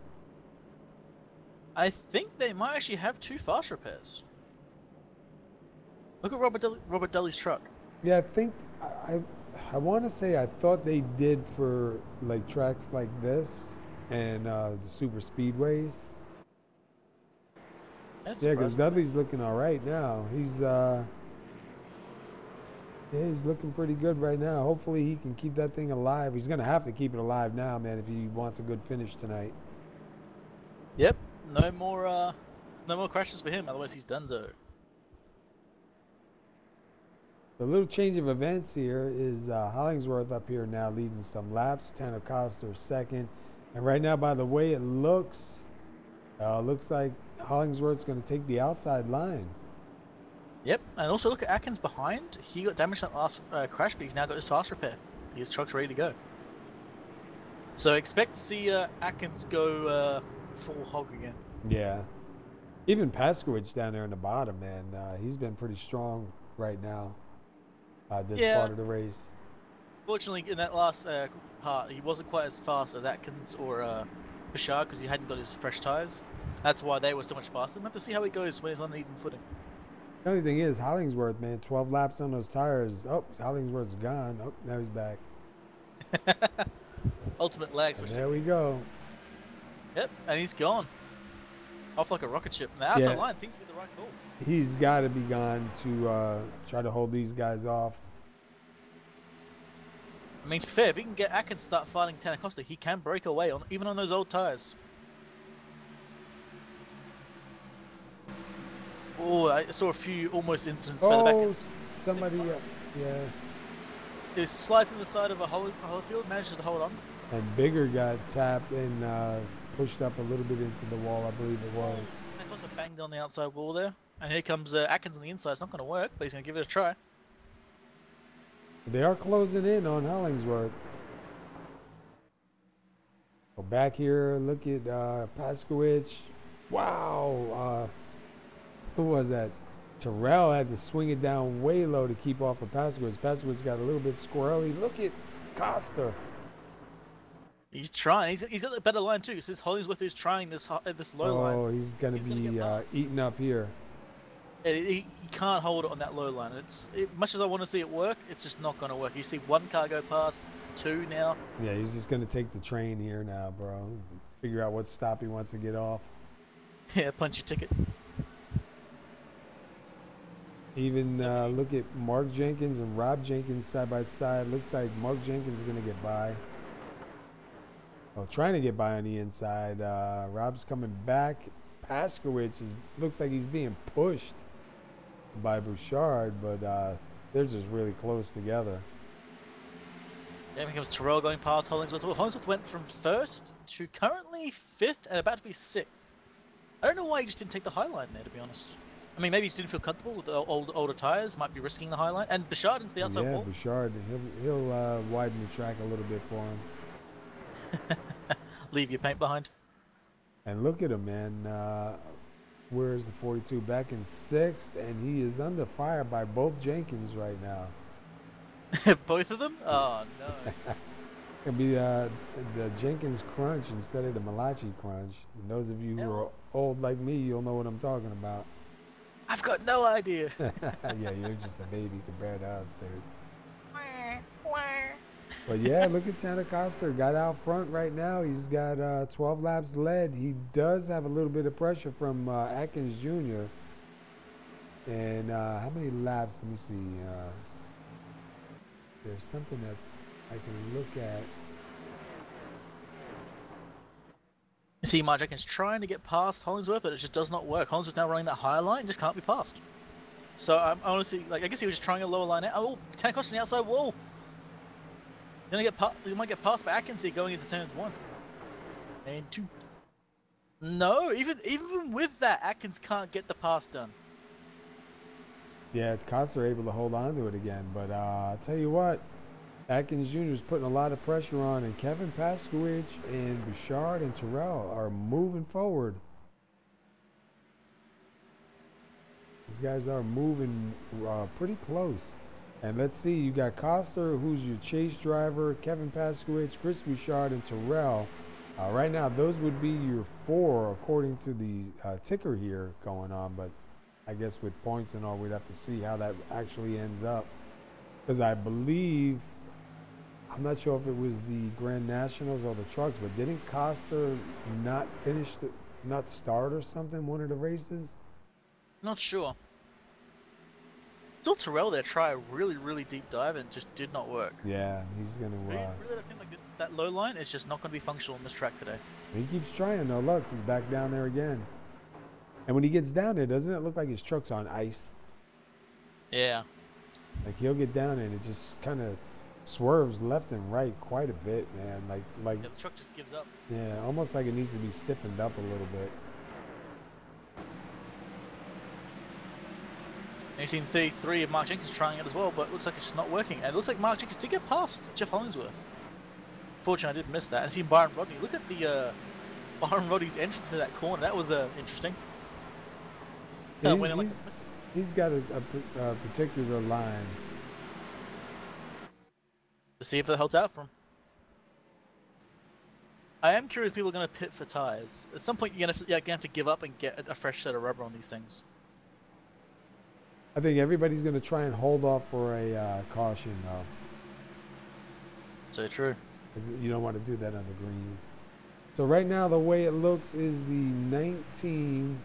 I think they might actually have 2 fast repairs. Look at Robert Dudley's truck. Yeah, I think I want to say I thought they did for like tracks like this and the super speedways. That's Yeah, because surprising. Dudley's looking all right now. He's he's looking pretty good right now. Hopefully he can keep that thing alive. He's gonna have to keep it alive now, man, if he wants a good finish tonight. Yep, no more crashes for him. Otherwise, he's donezo. The little change of events here is Hollingsworth up here now leading some laps. Tanner Coster second, and right now, by the way it looks like Hollingsworth's going to take the outside line. Yep, and also look at Atkins behind. He got damaged in that last crash, but he's now got his fast repair. His truck's ready to go. So expect to see Atkins go full hog again. Yeah. Even Paskowitz down there in the bottom, man, he's been pretty strong right now. This part of the race. Fortunately, in that last part, he wasn't quite as fast as Atkins or Bouchard because he hadn't got his fresh tires. That's why they were so much faster. We'll have to see how he goes when he's on an even footing. The only thing is, Hollingsworth, man, 12 laps on those tires. Oh, Hollingsworth's gone. Oh, now he's back. Ultimate lag switch. There we go. Yep, and he's gone. Off like a rocket ship. And the outside line seems to be the right call. He's got to be gone to try to hold these guys off. I mean, to be fair, if he can get Atkins start fighting Tanner Costa, he can break away even on those old tires. Oh, I saw a few almost incidents further back. Oh, somebody else. Yeah. It slides in the side of a Holyfield, manages to hold on. And Bigger got tapped and pushed up a little bit into the wall, I believe it was. Tanner Costa banged on the outside wall there. And here comes Atkins on the inside. It's not going to work, but he's going to give it a try. They are closing in on Hollingsworth. Well, back here, look at Paskowitz. Wow. Who was that? Terrell had to swing it down way low to keep off of Paskowitz. Paskowitz got a little bit squirrely. Look at Costa. He's trying. He's got a better line too. Since Hollingsworth is trying this low line. Oh, he's going to be eaten up here. He can't hold it on that low line. Much as I want to see it work, it's just not going to work. You see 1 car go past, 2 now. Yeah, he's just going to take the train here now, bro. Figure out what stop he wants to get off. Yeah, punch your ticket. Even look at Mark Jenkins and Rob Jenkins side by side. Looks like Mark Jenkins is going to get by. Well, trying to get by on the inside. Rob's coming back. Paskowitz looks like he's being pushed by Bouchard, but they're just really close together. Then comes Terrell going past Hollingsworth. Well, Hollingsworth went from 1st to currently 5th and about to be 6th. I don't know why he just didn't take the high line there, to be honest. I mean, maybe he just didn't feel comfortable with the older tires, might be risking the high line. And Bouchard into the outside wall. Yeah, Bouchard, he'll widen the track a little bit for him. Leave your paint behind. And look at him, man. Where is the 42? Back in 6th, and he is under fire by both Jenkins right now. Both of them? Oh no. It'll be the Jenkins Crunch instead of the Malachi Crunch. And those of you who are old like me, you'll know what I'm talking about. I've got no idea. Yeah, you're just a baby compared to us, dude. But yeah, look at Tanner Coster. Got out front right now. He's got 12 laps led. He does have a little bit of pressure from Atkins Jr. And how many laps? Let me see. There's something that I can look at. You see, Mark Jenkins trying to get past Hollingsworth, but it just does not work. Hollingsworth's now running that higher line, and just can't be passed. So I'm honestly, like, I guess he was just trying a lower line out. Oh, Tanner Coster on the outside wall. You might get passed by Atkins here going into turns 1 and 2. No, even with that, Atkins can't get the pass done. Yeah, Coster able to hold on to it again, but I'll tell you what, Atkins Jr. is putting a lot of pressure on, and Kevin Paskowicz and Bouchard and Terrell are moving forward. These guys are moving pretty close. And let's see, you got Coster, who's your chase driver, Kevin Paskowicz, Chris Bouchard, and Terrell. Right now, those would be your 4 according to the ticker here going on, but I guess with points and all, we'd have to see how that actually ends up. Because I believe, I'm not sure if it was the Grand Nationals or the trucks, but didn't Coster not finish, not start or something, one of the races? Not sure. Still Terrell there try a really deep dive and just did not work. Yeah, he's going to... really does seem like that low line is just not going to be functional on this track today. He keeps trying though. Look, he's back down there again. And when he gets down there, doesn't it look like his truck's on ice? Yeah. Like he'll get down and it just kind of swerves left and right quite a bit, man. Like yeah, the truck just gives up. Yeah, almost like it needs to be stiffened up a little bit. And you've seen 33 of Mark Jenkins trying it as well, but it looks like it's just not working. And it looks like Mark Jenkins did get past Jeff Hollingsworth. Fortunately, I did miss that. And seen Byron Rodney. Look at the Byron Rodney's entrance to that corner. That was interesting. He's got a particular line. To see if it holds out for him. I am curious if people are going to pit for tyres. At some point, you're going to have to give up and get a fresh set of rubber on these things. I think everybody's going to try and hold off for a caution, though. So true. You don't want to do that on the green. So right now, the way it looks is the 19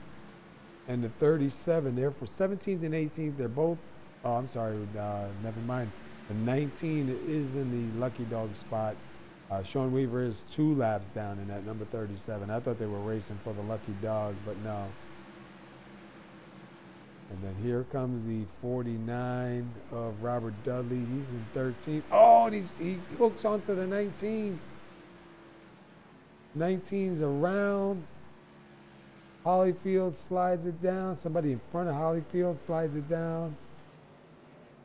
and the 37. They're for 17th and 18th. They're both, oh, I'm sorry, never mind. The 19 is in the lucky dog spot. Sean Weaver is 2 laps down in that number 37. I thought they were racing for the lucky dog, but no. And then here comes the 49 of Robert Dudley. He's in 13th. Oh, and he hooks onto the 19. 19's around. Holyfield slides it down. Somebody in front of Holyfield slides it down.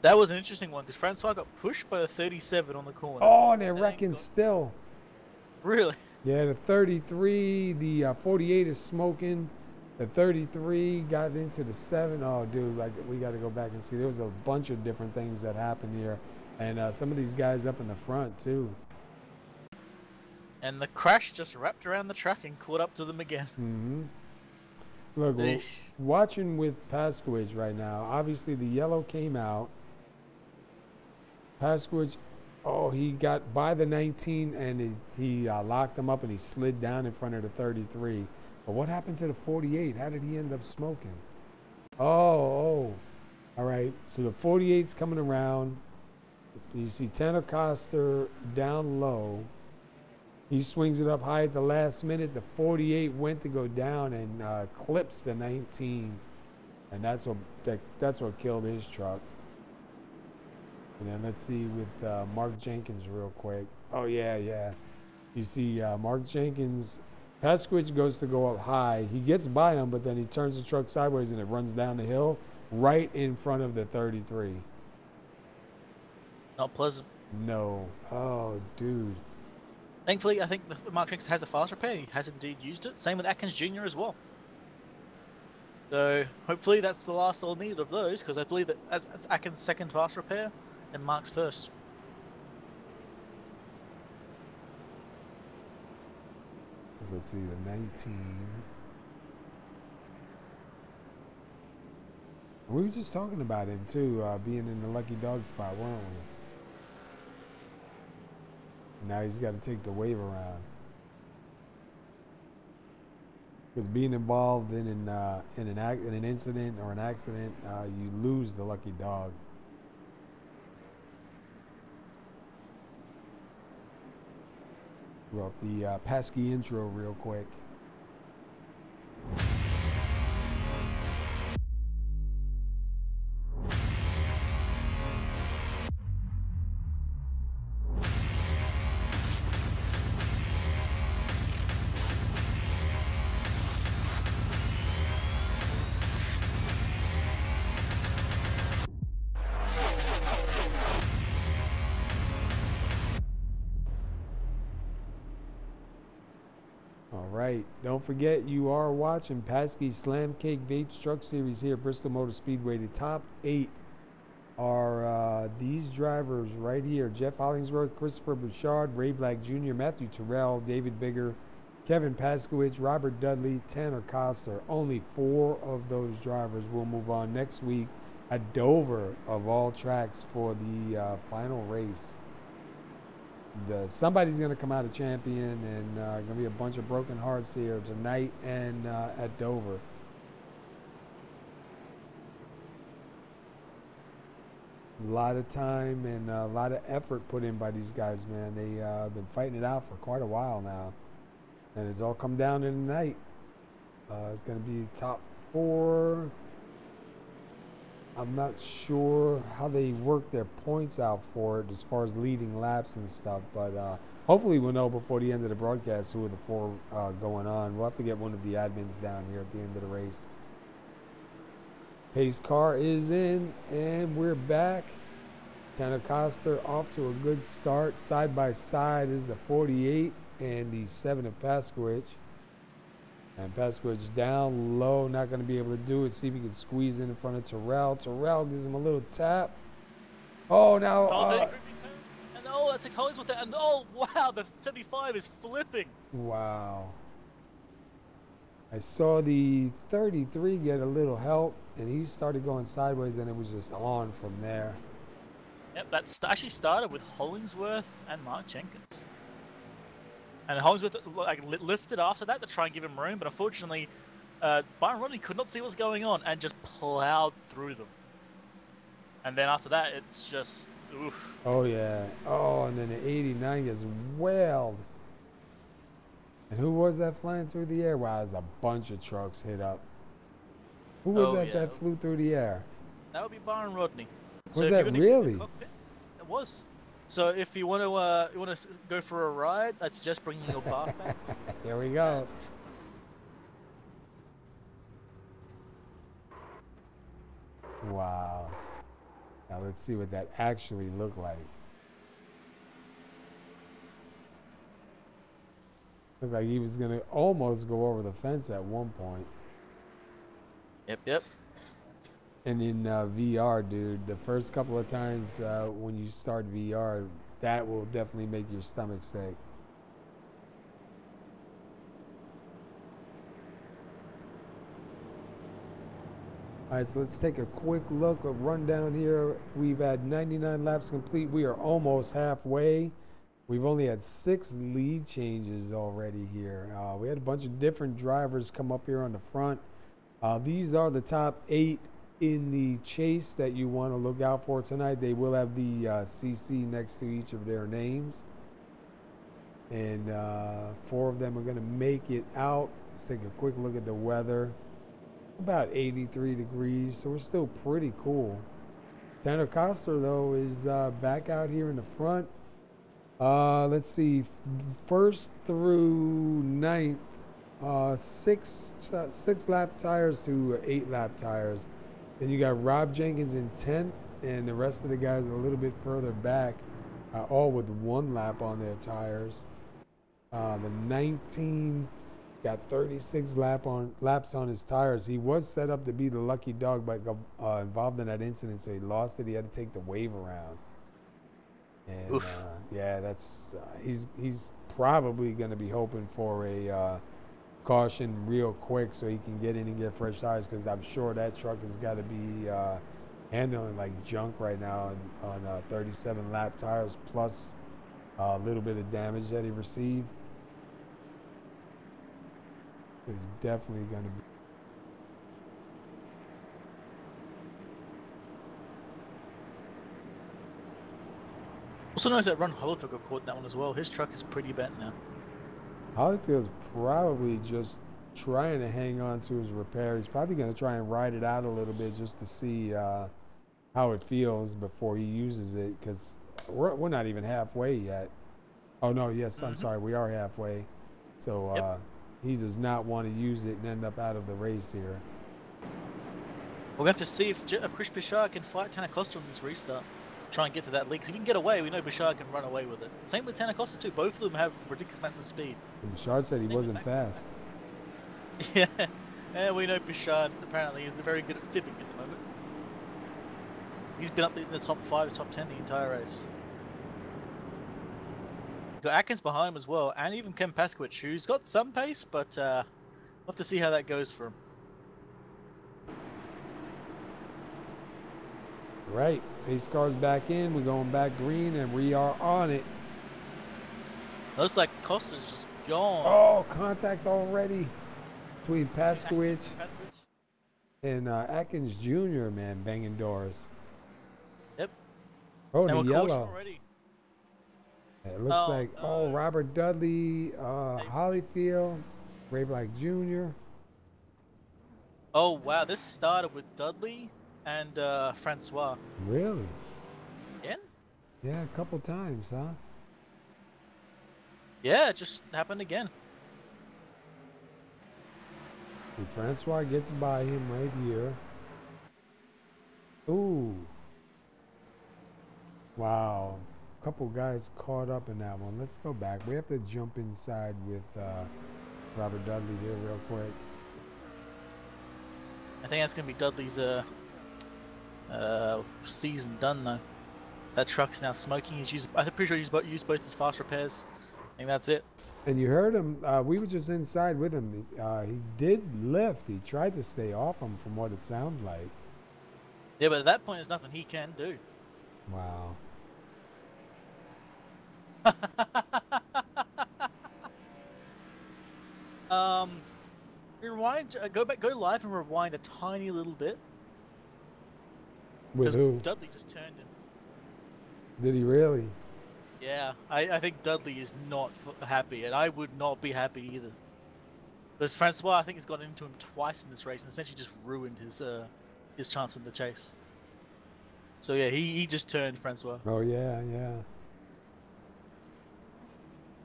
That was an interesting one because Francois got pushed by the 37 on the corner. Oh, and they're wrecking still. Really? Yeah, the 33, the 48 is smoking. The 33 got into the 7. Oh, dude, like we got to go back and see. There was a bunch of different things that happened here. And some of these guys up in the front, too. And the crash just wrapped around the track and caught up to them again. Mm-hmm. Look, we're watching with Paskowicz right now. Obviously, the yellow came out. Paskowicz, oh, he got by the 19 and he locked him up and he slid down in front of the 33. But what happened to the 48? How did he end up smoking? Oh. All right, so the 48's coming around. You see Tanner Coster down low. He swings it up high at the last minute. The 48 went to go down and clips the 19. And that's what killed his truck. And then let's see with Mark Jenkins real quick. Oh, yeah. You see Mark Jenkins, Paskowicz goes to go up high. He gets by him, but then he turns the truck sideways and it runs down the hill right in front of the 33. Not pleasant. No. Oh, dude. Thankfully, I think Mark Jenkins has a fast repair. He has indeed used it. Same with Atkins Jr. as well. So hopefully that's the last I'll need of those, because I believe that that's Akin's second fast repair and Mark's first. Let's see, the 19. We were just talking about him too, being in the lucky dog spot, weren't we? Now he's got to take the wave around. Because being involved in an incident or an accident, you lose the lucky dog. We'll up the PASKY intro real quick. Right. Don't forget, you are watching PASKY Slam Cake Vapes Truck Series here at Bristol Motor Speedway. The top 8 are these drivers right here: Jeff Hollingsworth, Christopher Bouchard, Ray Black Jr., Matthew Terrell, David Bigger, Kevin Paskowitz, Robert Dudley, Tanner Coster. Only 4 of those drivers will move on next week at Dover, of all tracks, for the final race. Somebody's going to come out a champion, and going to be a bunch of broken hearts here tonight and at Dover. A lot of time and a lot of effort put in by these guys, man. They have been fighting it out for quite a while now, and it's all come down to tonight. It's going to be top 4. I'm not sure how they work their points out for it as far as leading laps and stuff, but hopefully we'll know before the end of the broadcast who are the 4 going on. We'll have to get one of the admins down here at the end of the race. Pace car is in, and we're back. Tanner Coster off to a good start. Side by side is the 48 and the 7 of Paskowitz. And Paskowitz down low, not going to be able to do it. See if he can squeeze in front of Terrell. Terrell gives him a little tap. Oh, now. And oh, that takes Hollingsworth with that. And oh, wow, the 75 is flipping. Wow. I saw the 33 get a little help, and he started going sideways, and it was just on from there. Yep, that actually started with Hollingsworth and Mark Jenkins. And Hollingsworth lifted after that to try and give him room, but unfortunately, Byron Rodney could not see what was going on and just plowed through them. And then after that, it's just, oof. Oh, yeah. Oh, and then the 89 gets whaled. And who was that flying through the air? Wow, there's a bunch of trucks hit up. Who was that flew through the air? That would be Byron Rodney. Was that really? It was. So if you want to go for a ride, that's just bringing your bath back. Here we go. Wow. Now let's see what that actually looked like. Looked like he was gonna almost go over the fence at one point. Yep. And in VR, dude, the first couple of times when you start VR, that will definitely make your stomach sick. All right, so let's take a quick look, a rundown here. We've had 99 laps complete. We are almost halfway. We've only had 6 lead changes already here. We had a bunch of different drivers come up here on the front. These are the top 8 in the chase that you want to look out for tonight. They will have the CC next to each of their names. And 4 of them are going to make it out. Let's take a quick look at the weather. About 83 degrees, so we're still pretty cool. Tanner Coster, though, is back out here in the front. Let's see, 1st through 9th, 6 lap tires to 8 lap tires. Then you got Rob Jenkins in 10th, and the rest of the guys are a little bit further back, all with 1 lap on their tires. The 19 Got 36 laps on his tires. He was set up to be the lucky dog, but got involved in that incident, so he lost it. He had to take the wave around. And Oof. yeah, that's he's probably going to be hoping for a caution real quick so he can get in and get fresh tires, because I'm sure that truck has got to be handling like junk right now on 37 lap tires, plus a little bit of damage that he received. He's definitely going to be. Also notice that Ron Holloway got caught in that one as well. His truck is pretty bent now. Holyfield's probably just trying to hang on to his repair. He's probably going to try and ride it out a little bit just to see how it feels before he uses it, because we're not even halfway yet. Oh, no, yes, I'm sorry. We are halfway. So he does not want to use it and end up out of the race here. We'll have to see if Chris Bishard can fight Tanacosta on this restart. Try and get to that lead. Because if he can get away, we know Bishard can run away with it. Same with Tanacosta too. Both of them have ridiculous amounts of speed. And Bishard said he wasn't fast. Yeah, and we know Bishard apparently is very good at fibbing at the moment. He's been up in the top 5, top 10 the entire race. Got Atkins behind him as well, and even Ken Paskowitz, who's got some pace, but we'll have to see how that goes for him. Right, pace car's back in. We're going back green, and we are on it. Looks like Costa's just gone. Oh, contact already between Paskowitz and Atkins Jr., man, banging doors. Yep. Oh, and the yellow. Already. It looks like, Robert Dudley, Holyfield, Ray Black Jr. Oh, wow, this started with Dudley and Francois. Really? Again? Yeah, a couple times, huh? Yeah, it just happened again. And Francois gets by him right here. Ooh. Wow. A couple guys caught up in that one. Let's go back. We have to jump inside with Robert Dudley here real quick. I think that's going to be Dudley's season done, though. That truck's now smoking. I'm pretty sure he's used both his fast repairs. I think that's it. And you heard him. We were just inside with him. He did lift. He tried to stay off him from what it sounded like. Yeah, but at that point, there's nothing he can do. Wow. Rewind. Go live and rewind a tiny little bit. With who? Dudley just turned him. Did he really? Yeah, I think Dudley is not happy, and I would not be happy either. Because Francois, I think, has gotten into him twice in this race and essentially just ruined his chance in the chase. So yeah, he just turned Francois. Oh yeah, yeah.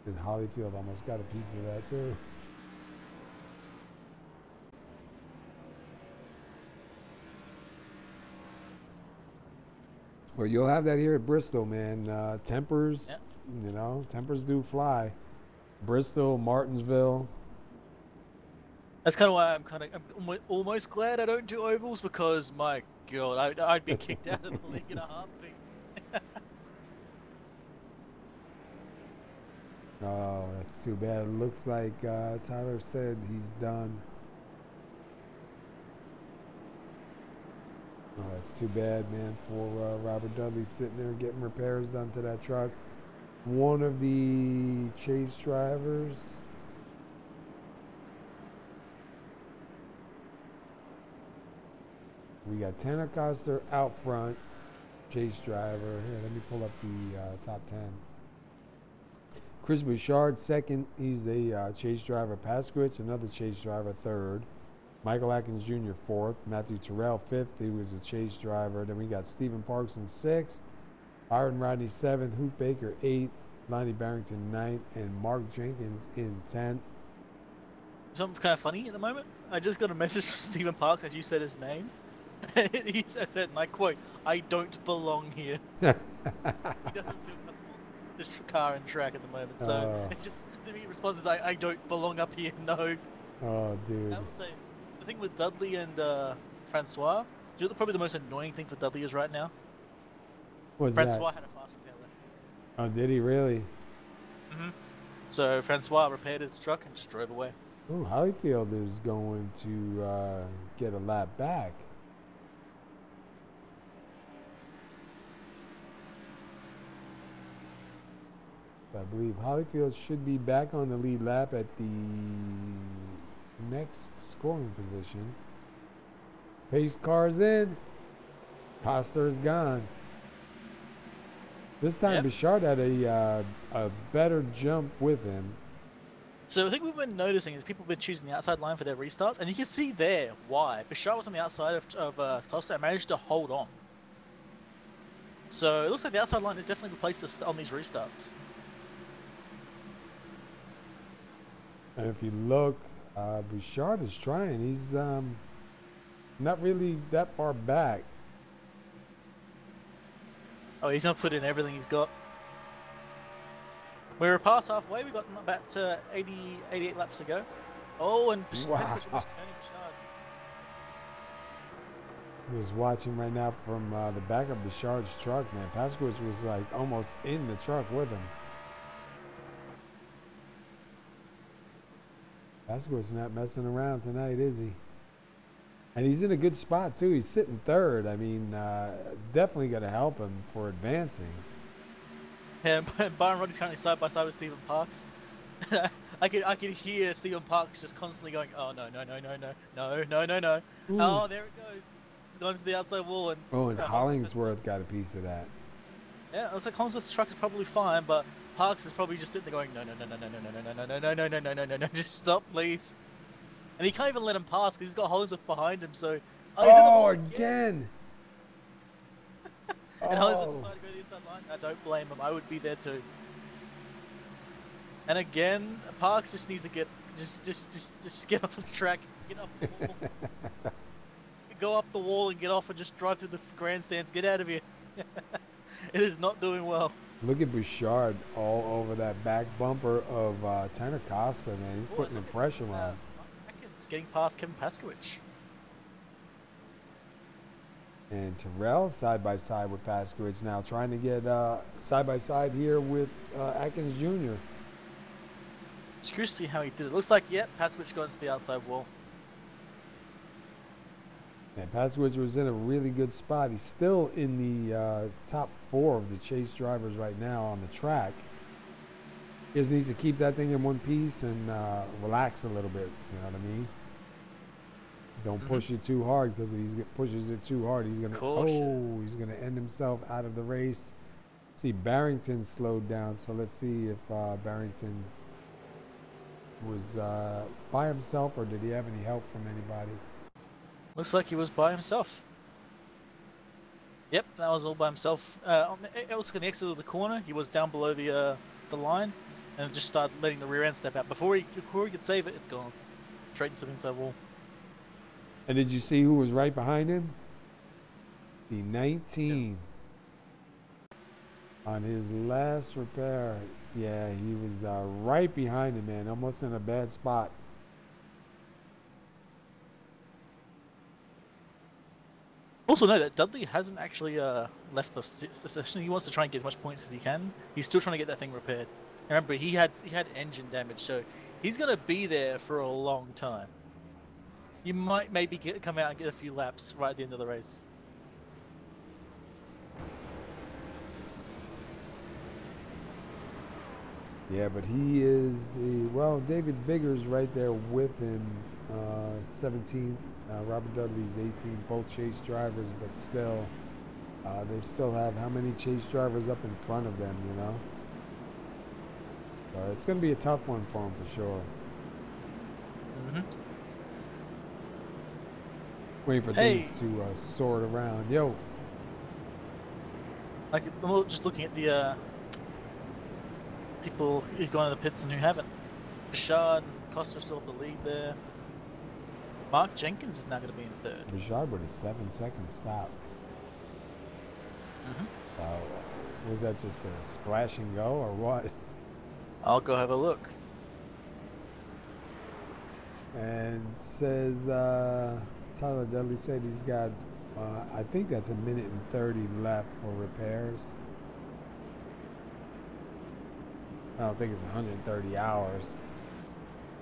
And Holyfield almost got a piece of that too. Well, you'll have that here at Bristol, man. Tempers, Yep. you know, tempers do fly. Bristol, Martinsville. That's kind of why I'm almost glad I don't do ovals, because my God, I'd be kicked out of the league in a heartbeat. Oh, that's too bad. It looks like Tyler said he's done. Oh, that's too bad, man, for Robert Dudley sitting there getting repairs done to that truck. One of the chase drivers. We got Tanacosta out front, chase driver. Here, let me pull up the top 10. Chris Bouchard second. He's a chase driver. Paskowitz, another chase driver, third. Michael Atkins Jr. fourth. Matthew Terrell fifth. He was a chase driver. Then we got Stephen Parks in sixth. Byron Rodney seventh. Hoot Baker eighth. Lonnie Barrington ninth. And Mark Jenkins in 10th. Something kind of funny at the moment. I just got a message from Stephen Parks as you said his name. He said, and I quote, "I don't belong here." He doesn't feel comfortable. this car and track at the moment. So it's just the immediate response is, I don't belong up here. No. Oh, dude. I would say the thing with Dudley and Francois, you know, probably the most annoying thing for Dudley is right now. What's Francois that? had a fast repair left. Oh, did he really? So Francois repaired his truck and just drove away. Ooh, Hollyfield is going to get a lap back. I believe Hollyfield should be back on the lead lap at the next scoring position. Pace car's in. Costa is gone. This time, Bouchard had a better jump with him. So the thing we've been noticing is people have been choosing the outside line for their restarts, and you can see there why. Bouchard was on the outside of Costa and managed to hold on. So it looks like the outside line is definitely the place to on these restarts. And if you look, Bouchard is trying. He's not really that far back. Oh, he's gonna put in everything he's got. We're past halfway. We've got about 88 laps to go. Oh, and Wow. Pasquich was turning Bouchard. Just watching right now from the back of Bouchard's truck, man. Pasquich was like almost in the truck with him. Pasquich not messing around tonight, is he? And he's in a good spot too. He's sitting third. I mean, definitely going to help him for advancing. Yeah, and Byron Roddy's currently side by side with Stephen Parks. I could hear Stephen Parks just constantly going, "Oh no. Oh, there it goes. It's gone to the outside wall." And oh, and Hollingsworth got a piece of that. Yeah, I was like, Hollingsworth's truck is probably fine, but Parks is probably just sitting there going, no, just stop, please. And he can't even let him pass because he's got Hollingsworth behind him. So oh, again. And Hollingsworth decided to go to the inside line. I don't blame him. I would be there too. And again, Parks just needs to get just get off the track, get up the wall, go up the wall and get off and just drive through the grandstands. Get out of here. It is not doing well. Look at Bouchard all over that back bumper of Tanner Costa, man. He's putting the pressure on. Atkins getting past Kevin Paskovich. And Terrell side by side with Paskovich now, trying to get side by side here with Atkins Jr. Just curious to see how he did it. Looks like, Paskovich got into the outside wall. And Paskovich was in a really good spot. He's still in the top 4 of the chase drivers right now on the track. He just needs to keep that thing in one piece and relax a little bit. You know what I mean? Don't push it too hard, because if he pushes it too hard, he's gonna he's gonna end himself out of the race. See, Barrington slowed down, so let's see if Barrington was by himself or did he have any help from anybody? Looks like he was by himself. Yep, that was all by himself. It looks like on the exit of the corner, he was down below the line, and just started letting the rear end step out. Before he could save it, it's gone straight into the inside wall. And did you see who was right behind him? The 19. On his last repair. Yeah, he was right behind him, man. Almost in a bad spot. Also know that Dudley hasn't actually left the session. He wants to try and get as much points as he can. He's still trying to get that thing repaired. Remember, he had engine damage, so he's going to be there for a long time. You might maybe come out and get a few laps right at the end of the race. Yeah, but he is David Bigger's right there with him, 17th. Robert Dudley's 18th, both chase drivers, but still, they still have how many chase drivers up in front of them, you know? It's going to be a tough one for him for sure. Waiting for things to sort around. Yo. Like, I'm just looking at the people who've gone to the pits and who haven't. Bouchard and Costa are still at the lead there. Mark Jenkins is now going to be in third. Bouchard with a 7-second stop. Was that just a splash and go or what? I'll go have a look. And it says Tyler Dudley said he's got, I think that's 1:30 left for repairs. I don't think it's 130 hours.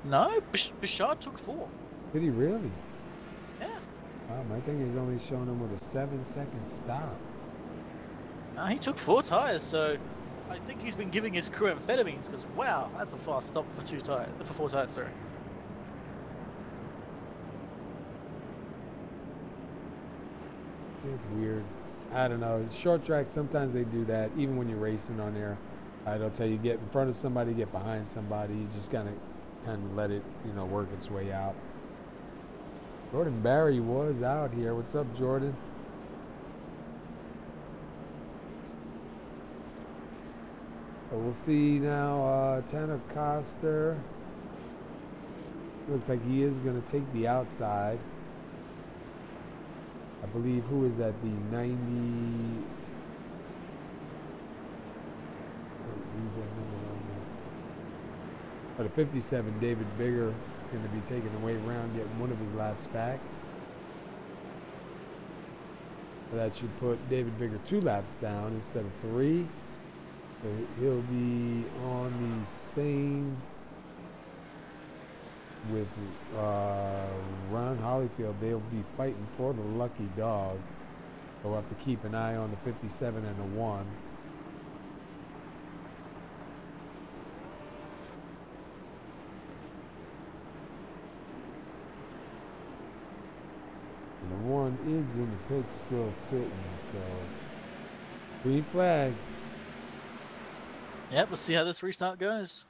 No, Bouchard took 4. Did he really? Yeah. Wow, my thing is only showing him with a 7-second stop. He took 4 tires, so I think he's been giving his crew amphetamines because wow, that's a fast stop for 4 tires. Sorry. It's weird. I don't know. Short track, sometimes they do that. Even when you're racing on there, they'll tell you get in front of somebody, get behind somebody. You just kind of let it, work its way out. Jordan Barry was out here. What's up, Jordan? But we'll see now. Tanner Coster looks like he is going to take the outside. I believe, who is that? The 90. But a 57, David Bigger, going to be taking the weight around, getting one of his laps back. So that should put David Bigger 2 laps down instead of 3. So he'll be on the same with Ron Holyfield. They'll be fighting for the lucky dog. So we'll have to keep an eye on the 57 and the 1. And the 1 is in the pit still sitting, so green flag. Yep, we'll see how this restart goes.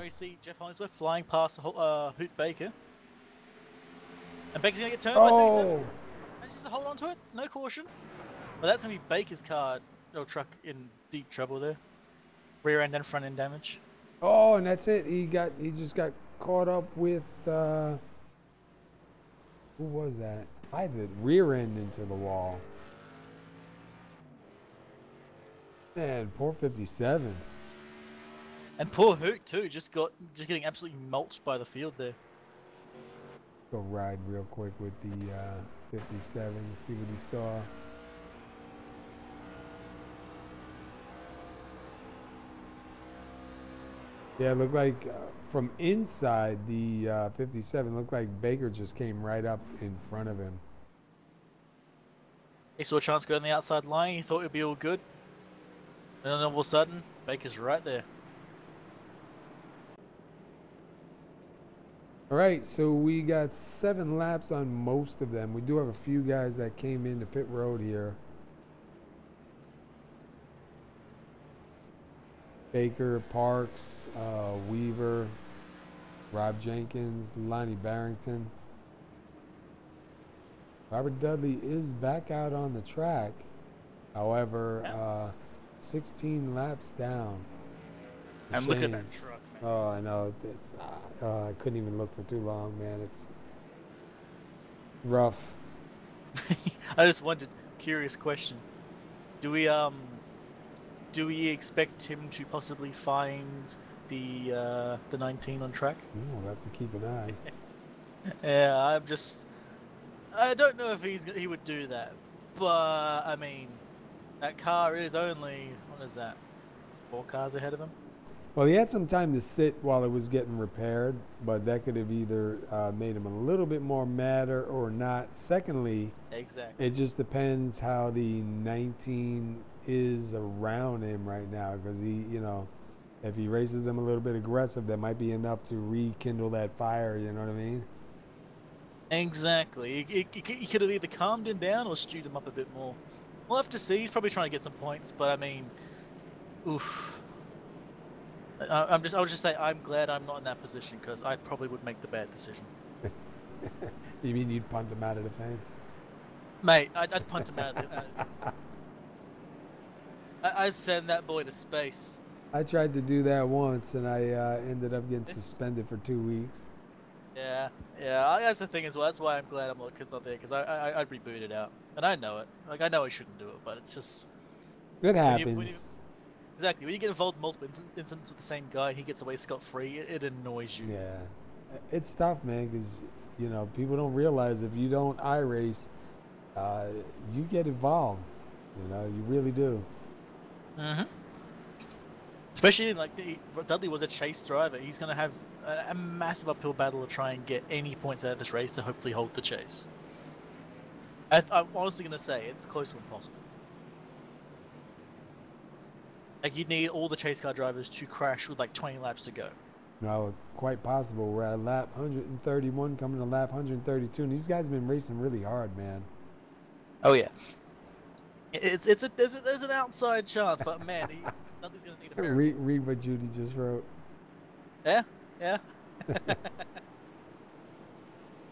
We see Jeff Hollingsworth flying past Hoot Baker. And Baker's going to get turned by 37. And just to hold on to it, no caution. But that's going to be Baker's car or truck in deep trouble there. Rear end and front end damage. Oh, and that's it. He just got caught up with who was that? Why is it rear end into the wall? Man, poor 57. And poor Hoot too, just getting absolutely mulched by the field there. Go ride real quick with the 57, see what he saw. Yeah, it looked like from inside the 57, looked like Baker just came right up in front of him. He saw a chance to go on the outside line, he thought it'd be all good. And then all of a sudden, Baker's right there. All right, so we got 7 laps on most of them. We do have a few guys that came into pit road here. Baker, Parks, Weaver, Rob Jenkins, Lonnie Barrington. Robert Dudley is back out on the track. However, 16 laps down. And look at that truck, man. Oh, I know. It's, I couldn't even look for too long, man. It's rough. I just wondered, curious question. Do we expect him to possibly find the 19 on track? We'll have to keep an eye. Yeah, I don't know if he would do that, but I mean, that car is only, what is that, 4 cars ahead of him? Well, he had some time to sit while it was getting repaired, but that could have either made him a little bit more madder or not. Secondly, exactly, it just depends how the 19 is around him right now, because he, if he races him a little bit aggressive, that might be enough to rekindle that fire, you know what I mean? Exactly. He could have either calmed him down or stewed him up a bit more. We'll have to see. He's probably trying to get some points, but I mean, oof. I'll just say I'm glad I'm not in that position, because I probably would make the bad decision. You mean you'd punt him out of the fence? Mate, I'd punt him out. I'd send that boy to space. I tried to do that once, and I ended up getting suspended for 2 weeks. Yeah, that's the thing as well. That's why I'm glad I'm not there, because I'd reboot it out. And I know it. Like, I know I shouldn't do it, but it's just... It When happens. exactly, when you get involved in multiple incidents with the same guy and he gets away scot-free, it annoys you. Yeah, it's tough, man, because people don't realize if you don't iRace, uh, you get involved. You really do. Especially like Dudley was a chase driver. He's going to have a massive uphill battle to try and get any points out of this race to hopefully hold the chase. I'm honestly going to say it's close to impossible. Like you'd need all the chase car drivers to crash with like 20 laps to go. No, it's quite possible. We're at lap 131, coming to lap 132, and these guys have been racing really hard, man. Oh yeah, there's an outside chance, but man, Dudley's going to need a miracle. Read what Judy just wrote. Yeah.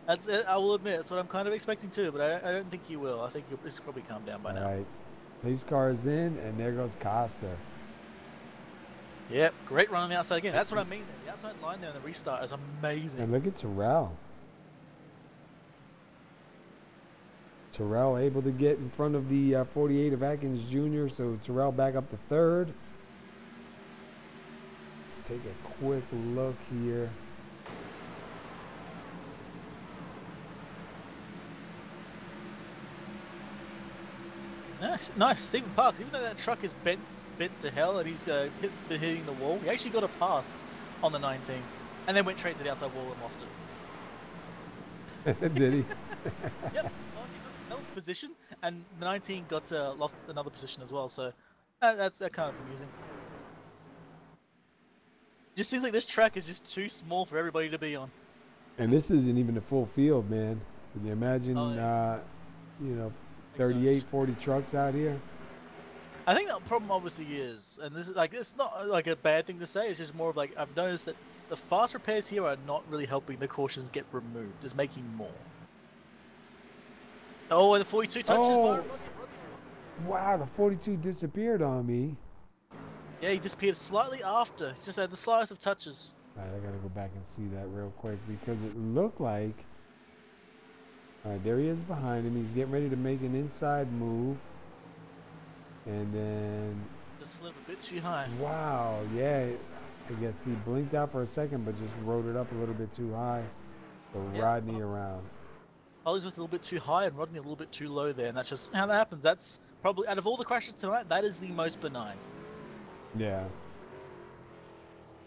That's it. I will admit, that's what I'm kind of expecting too, but I don't think you will. I think you'll just probably calm down by now. All right, pace car is in, and there goes Costa. Yep, great run on the outside again. That's what I mean. The outside line there in the restart is amazing. And look at Terrell. Terrell able to get in front of the 48 of Atkins Jr., so Terrell back up to third. Let's take a quick look here. Nice. Stephen Parks, even though that truck is bent to hell and he's been hitting the wall, he actually got a pass on the 19 and then went straight to the outside wall and lost it. Did he? Yep. Well, she held position and the 19 got lost another position as well, so that's kind of amusing. Just seems like this track is just too small for everybody to be on. And this isn't even a full field, man. Can you imagine, 38, 40 trucks out here? I think the problem obviously is, and this is like, it's not like a bad thing to say, it's just more of like, I've noticed that the fast repairs here are not really helping the cautions get removed. It's making more. Oh, and the 42 touches by Rodney. Wow, the 42 disappeared on me. Yeah, he disappeared slightly after. He just had the slightest of touches. All right, I gotta go back and see that real quick because it looked like. All right, there he is behind him. He's getting ready to make an inside move. And then. Just slid a bit too high. Wow, yeah. I guess he blinked out for a second, but just rode it up a little bit too high. So Rodney around. Ollie's was a little bit too high and Rodney a little bit too low there, and that's just how that happens. That's probably, out of all the crashes tonight, that is the most benign. Yeah.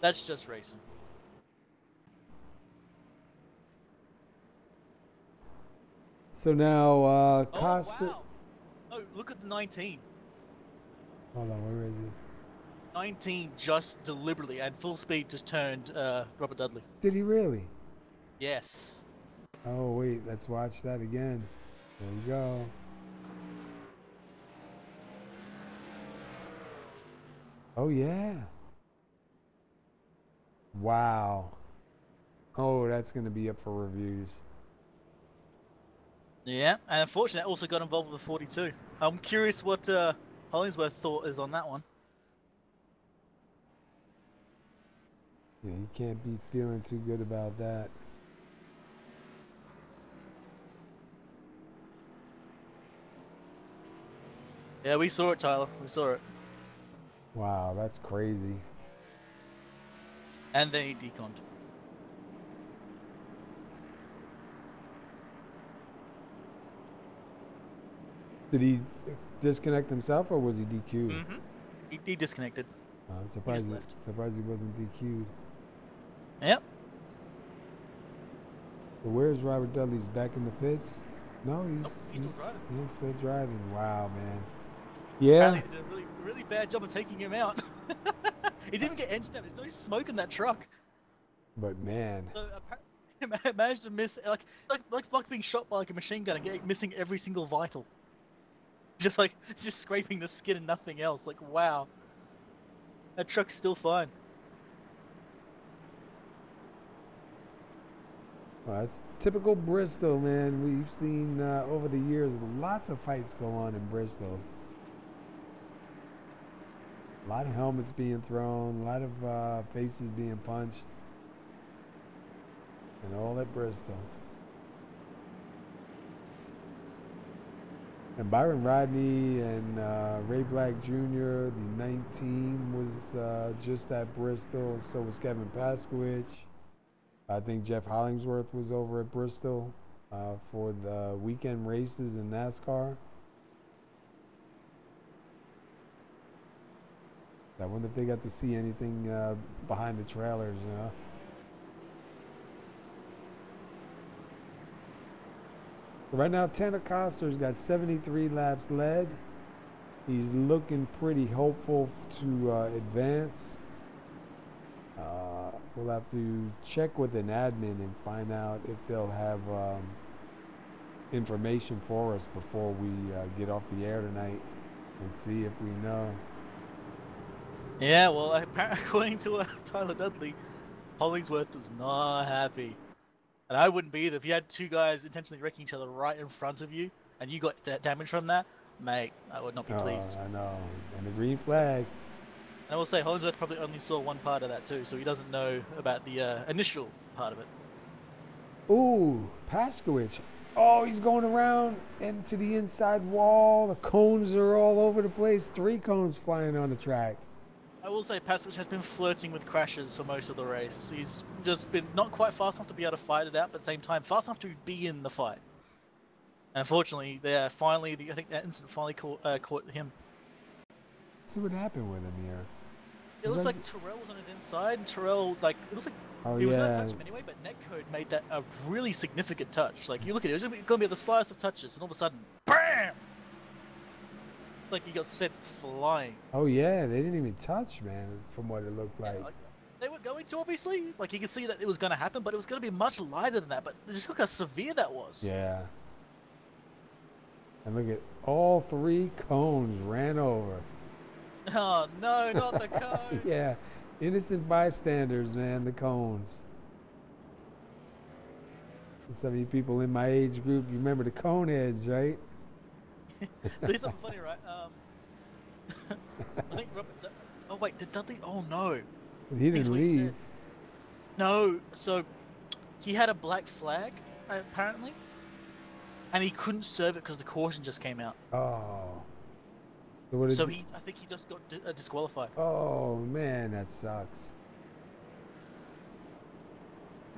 That's just racing. So now, Costa. Oh, wow. No, look at the 19. Hold on, where is he? 19 just deliberately and full speed just turned Robert Dudley. Did he really? Yes. Oh, wait, let's watch that again. There we go. Oh, yeah. Wow. Oh, that's going to be up for reviews. Yeah, and unfortunately, that also got involved with the 42. I'm curious what Hollingsworth thought is on that one. Yeah, you can't be feeling too good about that. Yeah, we saw it, Tyler. We saw it. Wow, that's crazy. And then he deconned. Did he disconnect himself or was he DQ'd? Mm-hmm. He disconnected. I'm surprised he wasn't DQ'd. Yep. But where's Robert Dudley's back in the pits? No, he's still driving. He's still driving. Wow, man. Yeah. Apparently they did a really, really bad job of taking him out. He didn't even get engine damage. There's no smoke in that truck. But man. So apparently he managed to miss like being shot by like a machine gun and missing every single vital. Just scraping the skin and nothing else. Like, wow. That truck's still fine. Well, it's typical Bristol, man. We've seen over the years lots of fights go on in Bristol. A lot of helmets being thrown, a lot of faces being punched. And all at Bristol. And Byron Rodney and Ray Black Jr., the 19 was just at Bristol. So was Kevin Paskowich. I think Jeff Hollingsworth was over at Bristol for the weekend races in NASCAR. I wonder if they got to see anything behind the trailers, you know? Right now, Tanner Coster's got 73 laps led. He's looking pretty hopeful to advance. We'll have to check with an admin and find out if they'll have information for us before we get off the air tonight and see if we know. Yeah, well, according to Tyler Dudley, Hollingsworth was not happy. And I wouldn't be either. If you had two guys intentionally wrecking each other right in front of you, and you got damage from that, mate, I would not be pleased. I know. And the green flag. And I will say, Hollingsworth probably only saw one part of that too, so he doesn't know about the initial part of it. Ooh, Paskowich. Oh, he's going around into the inside wall. The cones are all over the place. 3 cones flying on the track. I will say Paskowich has been flirting with crashes for most of the race. He's just been not quite fast enough to be able to fight it out, but at the same time fast enough to be in the fight. And unfortunately, I think that incident finally caught him. Let's see what happened with him here. It looks like Terrell was on his inside, and Terrell, it looks like he was going to touch him anyway, but Netcode made that a really significant touch. Like, you look at it, it was going to be the slightest of touches, and all of a sudden, BAM! Like he got sent flying. Oh yeah, they didn't even touch, man, from what it looked like. Like they were going to, obviously. Like you can see that it was going to happen, but it was going to be much lighter than that. But just look how severe that was. Yeah. And look at all 3 cones ran over. Oh no, not the cone. Yeah, innocent bystanders, man, the cones. And some of you people in my age group, you remember the cone heads, right? So here's something funny, right? I think oh wait, did Dudley? Oh no. He didn't leave. No, so he had a black flag apparently, and he couldn't serve it because the caution just came out. Oh. So I think he just got disqualified. Oh man, that sucks.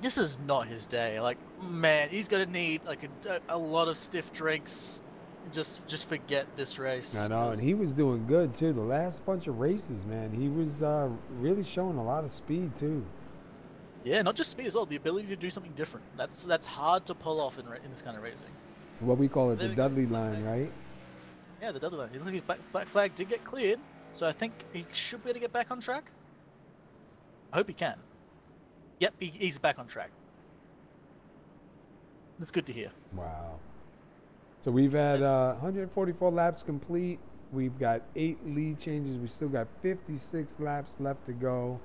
This is not his day. Like, man, he's gonna need like a lot of stiff drinks. Just forget this race. I know, and he was doing good too. The last bunch of races, man, he was really showing a lot of speed too. Yeah, not just speed as well. The ability to do something different. That's hard to pull off in this kind of racing. What we call it, the Dudley line, right? Yeah, the Dudley line. His black flag did get cleared, so I think he should be able to get back on track. I hope he can. Yep, he's back on track. That's good to hear. Wow. So we've had 144 laps complete. We've got 8 lead changes. We still got 56 laps left to go.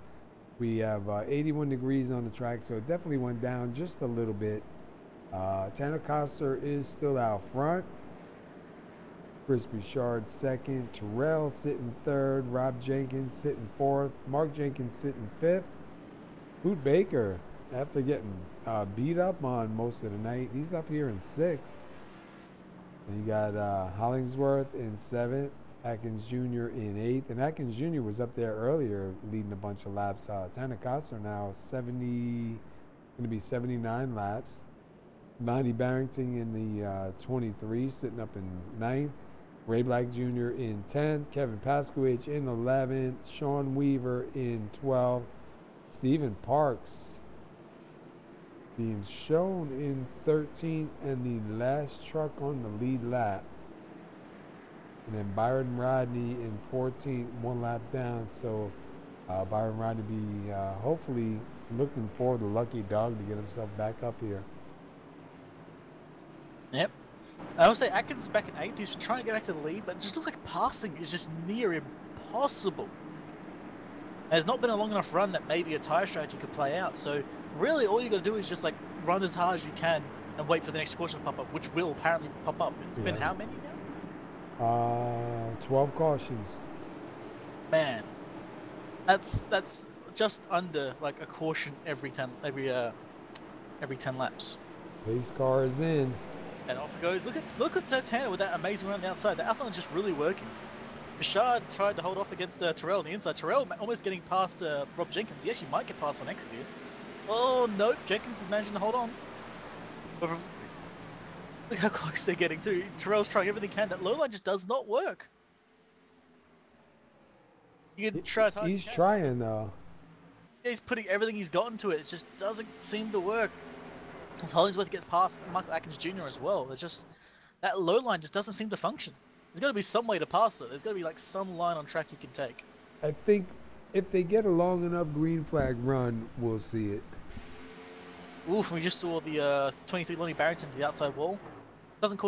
We have 81 degrees on the track, so it definitely went down just a little bit. Tanner Coster is still out front. Chris Bouchard second. Terrell sitting third. Rob Jenkins sitting fourth. Mark Jenkins sitting fifth. Boot Baker, after getting beat up on most of the night, he's up here in 6th. And you got Hollingsworth in 7th, Atkins Jr. in 8th, and Atkins Jr. was up there earlier leading a bunch of laps. Tanner Coster now going to be 79 laps. Monty Barrington in the 23, sitting up in 9th. Ray Black Jr. in 10th. Kevin Paskowich in 11th. Sean Weaver in 12th. Stephen Parks being shown in 13th and the last truck on the lead lap. And then Byron Rodney in 14th, 1 lap down. So Byron Rodney be hopefully looking for the lucky dog to get himself back up here. Yep. I would say Atkins is back in 8th. He's trying to get back to the lead, but it just looks like passing is just near impossible. There's not been a long enough run that maybe a tyre strategy could play out. So really all you got to do is just like run as hard as you can and wait for the next caution to pop up, which will apparently pop up. It's been how many now? 12 cautions. Man, that's just under like a caution every 10 laps. Pace car is in. And off it goes. Look at Tanner with that amazing run on the outside. The outside is just really working. Bouchard tried to hold off against Terrell on the inside. Terrell almost getting past Rob Jenkins. He actually might get past on exit here. Oh, nope. Jenkins is managing to hold on. But look how close they're getting to. Terrell's trying everything he can. That low line just does not work. You can try as hard He's as you can. trying, though. He's putting everything he's got into it. It just doesn't seem to work. As Hollingsworth gets past Michael Atkins Jr. as well. It's just, that low line just doesn't seem to function. There's got to be some way to pass it. There's got to be like some line on track you can take. I think if they get a long enough green flag run, we'll see it. Oof, we just saw the 23 Lonnie Barrington to the outside wall. Doesn't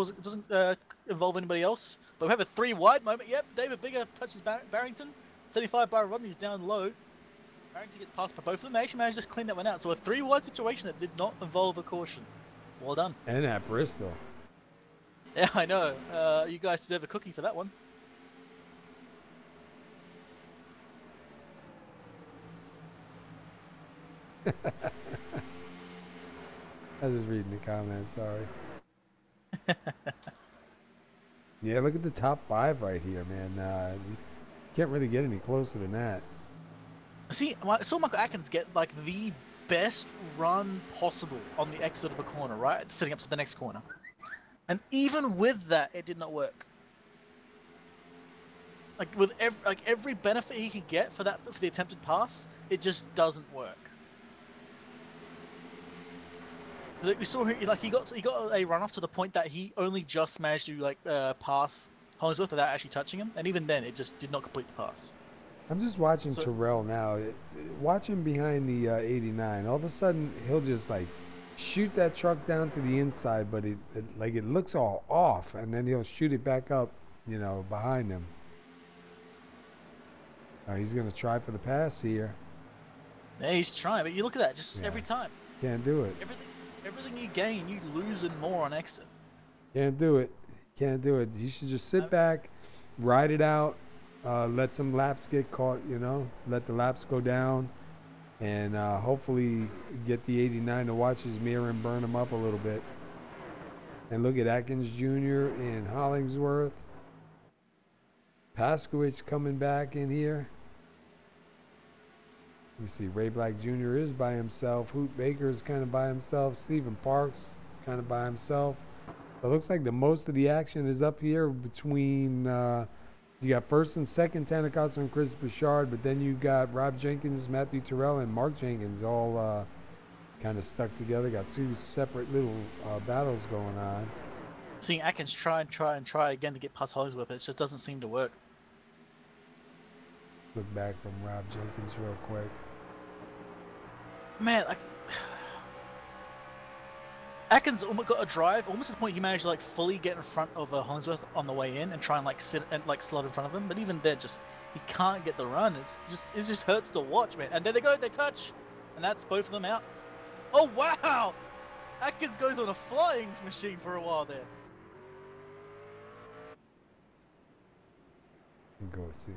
involve anybody else. But we have a 3 wide moment. Yep, David Bigger touches Barrington. 75 by Rodney's down low. Barrington gets passed by both of them. They actually managed to clean that one out. So a 3 wide situation that did not involve a caution. Well done. And at Bristol. Yeah, I know. You guys deserve a cookie for that one. I was just reading the comments, sorry. Yeah, look at the top 5 right here, man. You can't really get any closer than that. See, I saw Michael Atkins get like the best run possible on the exit of a corner, right? Setting up to the next corner. And even with that, it did not work. Like with every benefit he can get for the attempted pass, it just doesn't work. Like we saw him, like he got a run off to the point that he only just managed to like pass Hollingsworth without actually touching him, and even then, it just did not complete the pass. I'm just watching Terrell now. Watch him behind the 89. All of a sudden, he'll just like shoot that truck down to the inside, but it looks all off, and then he'll shoot it back up, you know, behind him. He's gonna try for the pass here. Yeah, he's trying, but you look at that, just every time. Can't do it. Everything you gain, you lose and more on exit. Can't do it. Can't do it. You should just sit back, ride it out, let some laps get caught, you know, let the laps go down, and hopefully get the 89 to watch his mirror and burn him up a little bit. And look at Atkins Jr. and Hollingsworth. Paskowitz coming back in here. You see Ray Black Jr. is by himself. Hoot Baker is kind of by himself. Stephen Parks kind of by himself. It looks like the most of the action is up here between, you got first and second Tanner Costa and Chris Bouchard, but then you got Rob Jenkins, Matthew Terrell, and Mark Jenkins all kind of stuck together. Got 2 separate little battles going on. Seeing Atkins try again to get past Hollingsworth, but it just doesn't seem to work. Look back from Rob Jenkins real quick. Man, like Atkins almost got a drive, almost to the point he managed to like fully get in front of Hollingsworth on the way in and try and like sit and like slot in front of him. But even then, just he can't get the run. It just hurts to watch, man. And there they go, they touch, and that's both of them out. Oh wow! Atkins goes on a flying machine for a while there. Go see.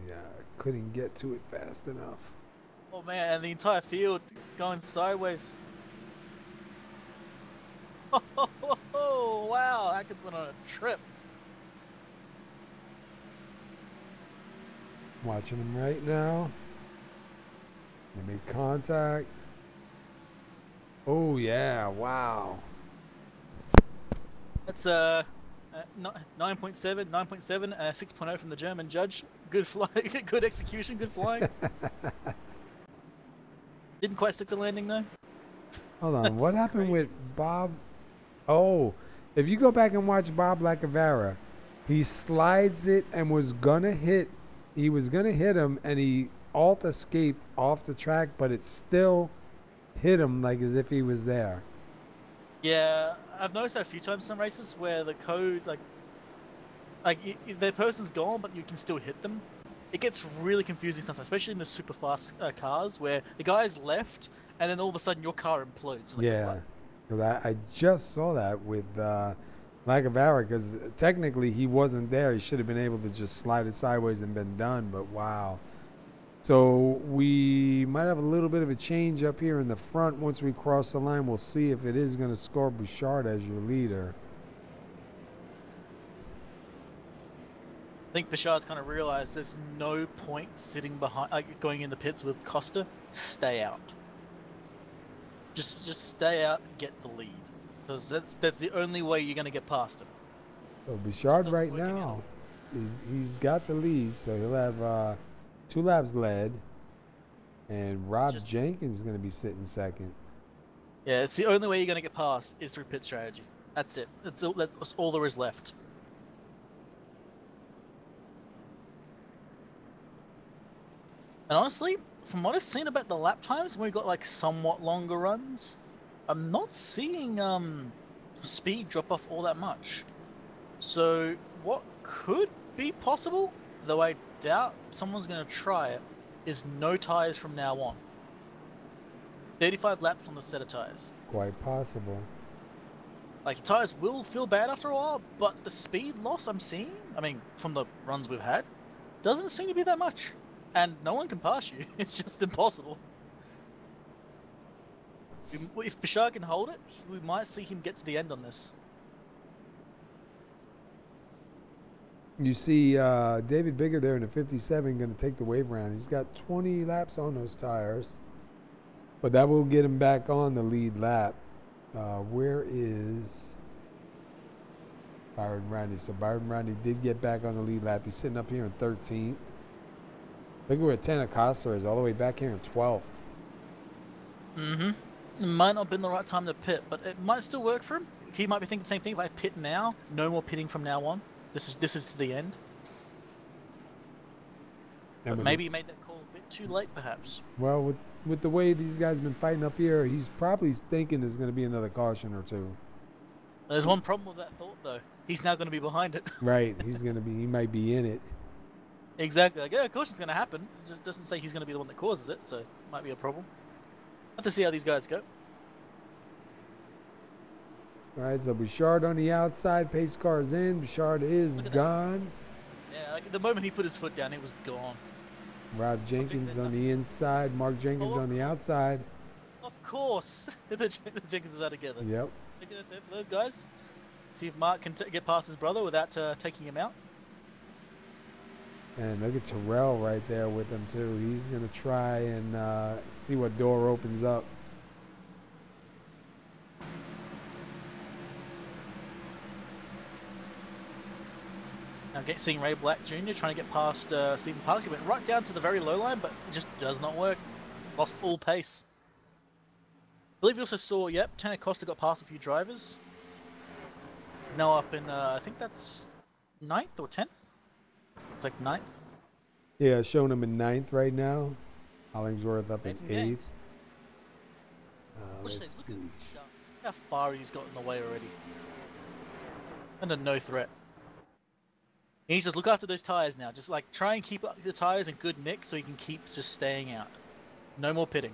Couldn't get to it fast enough. Oh man, and the entire field going sideways. Oh wow, Atkins went on a trip. Watching him right now. They made contact. Oh yeah, wow. That's 9.7, 6.0 from the German judge. Good fly, good execution, good flying. Didn't quite stick the landing though. Hold on, what happened with Bob? Oh, if you go back and watch Bob Lacavera, he slides it and was gonna hit. He was gonna hit him, and he alt escaped off the track, but it still hit him like as if he was there. Yeah, I've noticed that a few times in some races where the code, like the person's gone, but you can still hit them. It gets really confusing sometimes, especially in the super fast cars where the guy's left, and then all of a sudden your car implodes. Like Yeah, I just saw that with Lacavera, because technically he wasn't there. He should have been able to just slide it sideways and been done, but wow. So we might have a little bit of a change up here in the front. Once we cross the line, we'll see if it is going to score Bouchard as your leader. I think Bashard's kind of realised there's no point sitting behind, like going in the pits with Costa. Stay out. Just stay out and get the lead, because that's the only way you're going to get past him. So Bouchard right now, he's got the lead, so he'll have 2 laps led, and Rob Jenkins is going to be sitting second. Yeah, it's the only way you're going to get past is through pit strategy. That's it. That's all there is left. And honestly, from what I've seen about the lap times, when we've got like somewhat longer runs, I'm not seeing speed drop off all that much. So what could be possible, though I doubt someone's going to try it, is no tires from now on. 35 laps on the set of tires. Quite possible. Like, the tires will feel bad after a while, but the speed loss I'm seeing, I mean, from the runs we've had, doesn't seem to be that much. And no one can pass you. It's just impossible. If Bashar can hold it, we might see him get to the end on this. You see David Bigger there in the 57 going to take the wave round. He's got 20 laps on those tires. But that will get him back on the lead lap. Where is Byron Rodney? So Byron Rodney did get back on the lead lap. He's sitting up here in 13th. Look at where Tana Costa is, all the way back here in 12th. It might not have been the right time to pit, but it might still work for him. He might be thinking the same thing. If I pit now, no more pitting from now on. This is to the end. But maybe he made that call a bit too late, perhaps. Well, with the way these guys have been fighting up here, he's probably thinking there's going to be another caution or two. There's one problem with that thought, though. He's now going to be behind it. Right, he might be in it. Exactly. Like, yeah, caution's going to happen. It just doesn't say he's going to be the one that causes it, so it might be a problem. Have to see how these guys go. All right, so Bouchard on the outside, pace car's in. Bouchard is gone. Yeah, like the moment he put his foot down, it was gone. Rob Jenkins on the inside, Mark Jenkins on the outside. Of course, the Jenkins are together. Yep. Looking at there for those guys. See if Mark can get past his brother without taking him out. And look at Terrell right there with him too. He's gonna try and see what door opens up. Now seeing Ray Black Jr. trying to get past Stephen Parks. He went right down to the very low line, but it just does not work. Lost all pace. I believe we also saw, yep, Tana Costa got past a few drivers. He's now up in, I think that's 9th or 10th? It's like 9th. Yeah, showing him in 9th right now. Hollingsworth up in 8th. Let's see. Look how far he's got in the way already. Under no threat. He needs to look after those tires now. Just like try and keep up the tires in good nick so he can keep just staying out. No more pitting.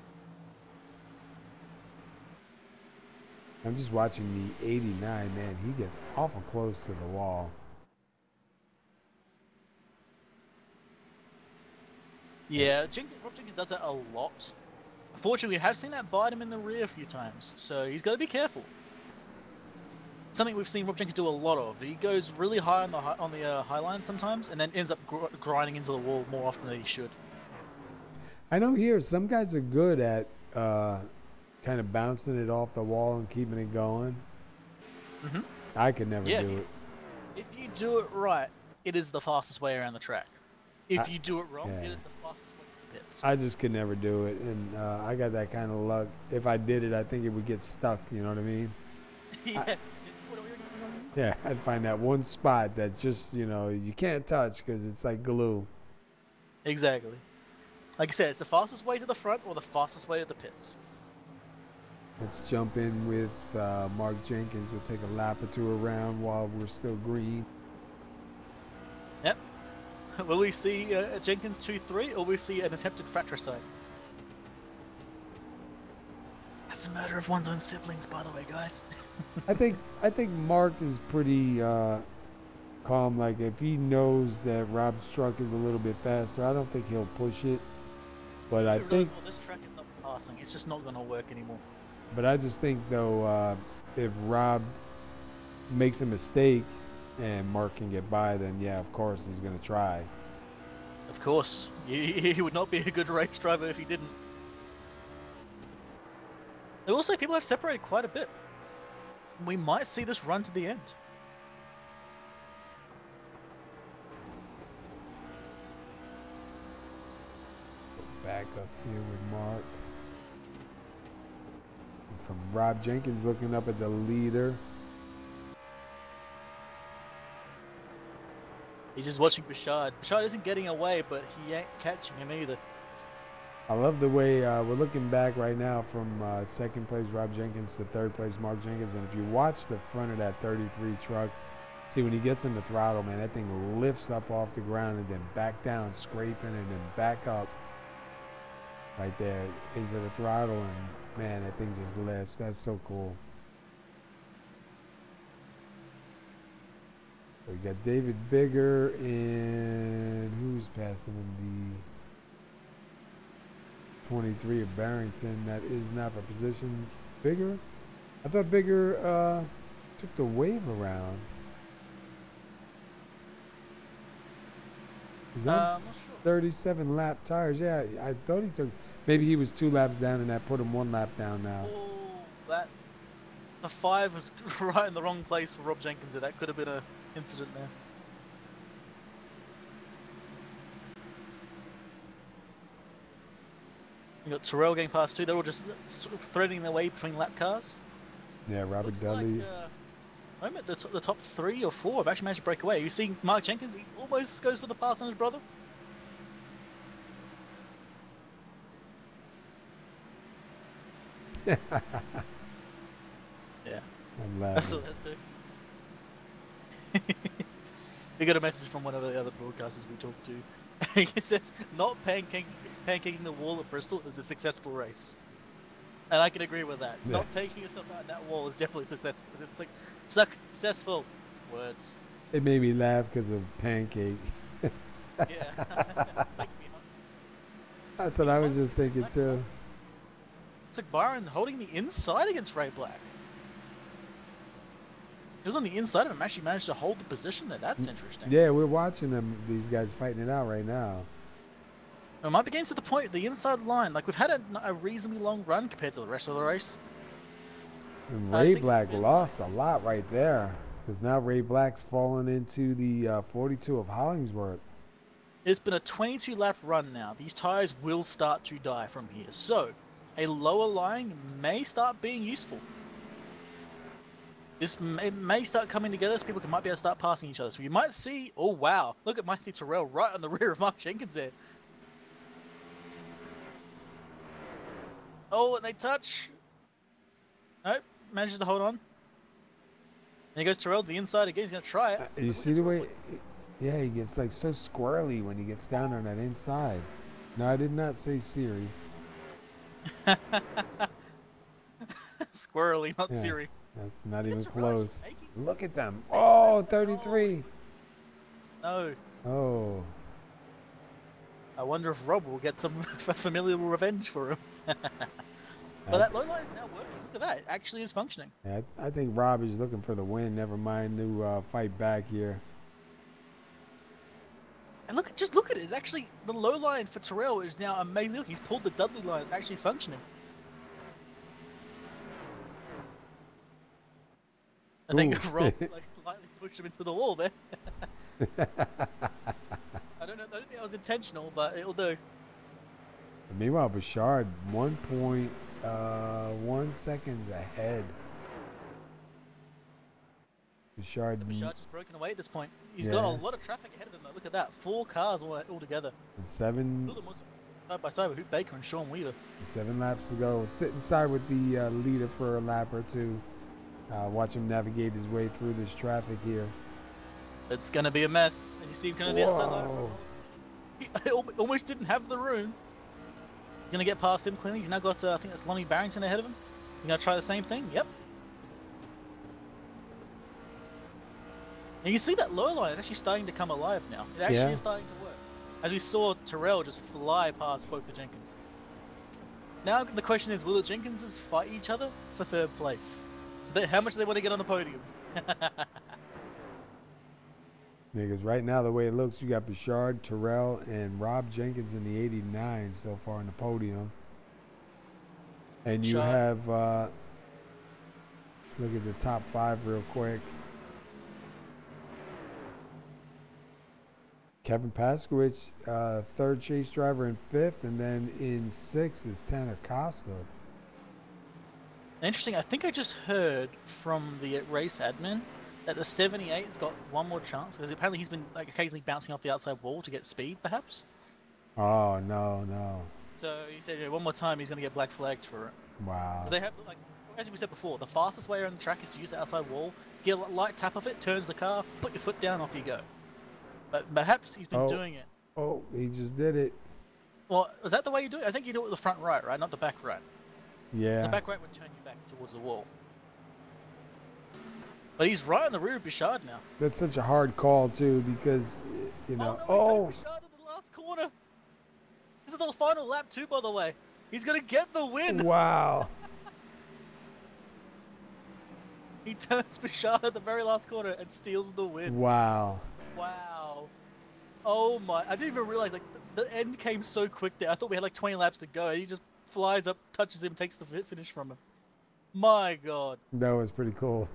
I'm just watching the 89, man. He gets awful close to the wall. Yeah, Rob Jenkins does that a lot. Unfortunately, we have seen that bite him in the rear a few times, so he's got to be careful. Something we've seen Rob Jenkins do a lot of. He goes really high on the high line sometimes, and then ends up grinding into the wall more often than he should. I know here some guys are good at kind of bouncing it off the wall and keeping it going. Mm-hmm. I could never do it. If you do it right, it is the fastest way around the track. If you do it wrong, it is the fastest way to the pits. I just could never do it, and I got that kind of luck. If I did it, I think it would get stuck, you know what I mean? Yeah, I'd find that one spot that's just, you know, you can't touch because it's like glue. Exactly. Like I said, it's the fastest way to the front or the fastest way to the pits. Let's jump in with Mark Jenkins. We'll take a lap or two around while we're still green. Yep. Will we see Jenkins 2-3 or will we see an attempted fratricide? That's a murder of one's own siblings, by the way, guys. I think Mark is pretty calm. Like if he knows that Rob's truck is a little bit faster, I don't think he'll push it. But I think this track is not passing. It's just not going to work anymore. But I just think though, if Rob makes a mistake, and Mark can get by, then yeah, of course he's going to try. Of course. He would not be a good race driver if he didn't. And also, people have separated quite a bit. We might see this run to the end. Back up here with Mark. And from Rob Jenkins looking up at the leader. He's just watching Bashard. Bashard isn't getting away, but he ain't catching him either. I love the way we're looking back right now from second place Rob Jenkins to third place Mark Jenkins. And if you watch the front of that 33 truck, see when he gets in the throttle, man, that thing lifts up off the ground and then back down, scraping, and then back up right there into the throttle. And man, that thing just lifts. That's so cool. We got David Bigger, and who's passing him? The 23 of Barrington. That is not for position. Bigger? I thought Bigger took the wave around. He's on 37 lap tires. Yeah, I thought he took. Maybe he was 2 laps down, and that put him 1 lap down now. Oh, the 5 was right in the wrong place for Rob Jenkins. That could have been a incident there. You got Terrell getting past 2. They're all just sort of threading their way between lap cars. Yeah, Robert Looks Dudley. like, I'm at the top 3 or 4 have actually managed to break away. You see Mark Jenkins, he almost goes for the pass on his brother. Yeah. I'm laughing. That's it. We got a message from one of the other broadcasters we talked to. He says, not pancaking the wall at Bristol is a successful race. And I can agree with that. Yeah. Not taking yourself out of that wall is definitely successful. It's like successful words. It made me laugh because of pancake. Yeah. It's making me hungry. That's what I was just thinking too. It's like Byron holding the inside against Ray Black. He was on the inside of him, actually managed to hold the position there. That's interesting. Yeah, we're watching them. These guys fighting it out right now. It might be getting to the point, the inside line. Like, we've had a reasonably long run compared to the rest of the race. And Ray Black lost a lot right there. Because now Ray Black's fallen into the 42 of Hollingsworth. It's been a 22-lap run now. These tires will start to die from here. So, a lower line may start being useful. It may start coming together so people might be able to start passing each other. So you might see, oh wow, look at Matthew Terrell right on the rear of Mark Jenkins there. Oh, and they touch. Nope, manages to hold on. And he goes Terrell to the inside again. He's going to try it. You see the way, yeah, he gets like so squirrely when he gets down on that inside. No, I did not say Siri. Squirrely, not Yeah. Siri. That's not even Terrell close. making- Look at them. Oh, 33. No. Oh. I wonder if Rob will get some familiar revenge for him. But that low line is now working. Look at that. It actually is functioning. Yeah, I think Rob is looking for the win. Never mind to fight back here. And just look at it. It's actually, the low line for Terrell is now amazing. Look, he's pulled the Dudley line. It's actually functioning. I think Rob lightly pushed him into the wall there. I don't think that was intentional, but it'll do. Meanwhile, Bouchard 1.1 seconds ahead. Bouchard's just broken away at this point. He's got a lot of traffic ahead of him, though. Look at that. 4 cars all together. 7 Side by side with Hoot Baker and Sean Wheeler. 7 laps to go. Sit inside with the leader for a lap or two. Watch him navigate his way through this traffic here. It's going to be a mess. And you see him kind of the outside line. He almost didn't have the room. He's going to get past him cleanly. He's now got, I think that's Lonnie Barrington ahead of him. He's going to try the same thing. Yep. And you can see that low line is actually starting to come alive now. It actually is starting to work. As we saw Terrell just fly past both the Jenkins. Now the question is, will the Jenkinses fight each other for 3rd place? How much do they want to get on the podium? Because right now, the way it looks, you got Bouchard, Terrell, and Rob Jenkins in the 89 so far in the podium. And you have, look at the top 5 real quick. Kevin Paskowitz, third chase driver in 5th, and then in 6th is Tanner Costa. Interesting. I think I just heard from the race admin that the 78's got one more chance because apparently he's been like occasionally bouncing off the outside wall to get speed, perhaps. Oh no. So he said one more time he's going to get black flagged for it. Wow. Because they have, like, as we said before, the fastest way around the track is to use the outside wall, get a light tap of it, turns the car, put your foot down, off you go. But perhaps he's been doing it. Oh, he just did it. Well, is that the way you do it? I think you do it with the front right, right? Not the back right. Yeah. The back right would turn you back towards the wall. But he's right on the rear of Bouchard now. That's such a hard call, too, because, you know... Oh, no, Bouchard in the last corner. This is the final lap, too, by the way. He's going to get the win. Wow. He turns Bouchard at the very last corner and steals the win. Wow. Wow. Oh, my. I didn't even realize, like, the end came so quick there. I thought we had, like, 20 laps to go, and he just flies up, touches him, takes the finish from him. My God. That was pretty cool.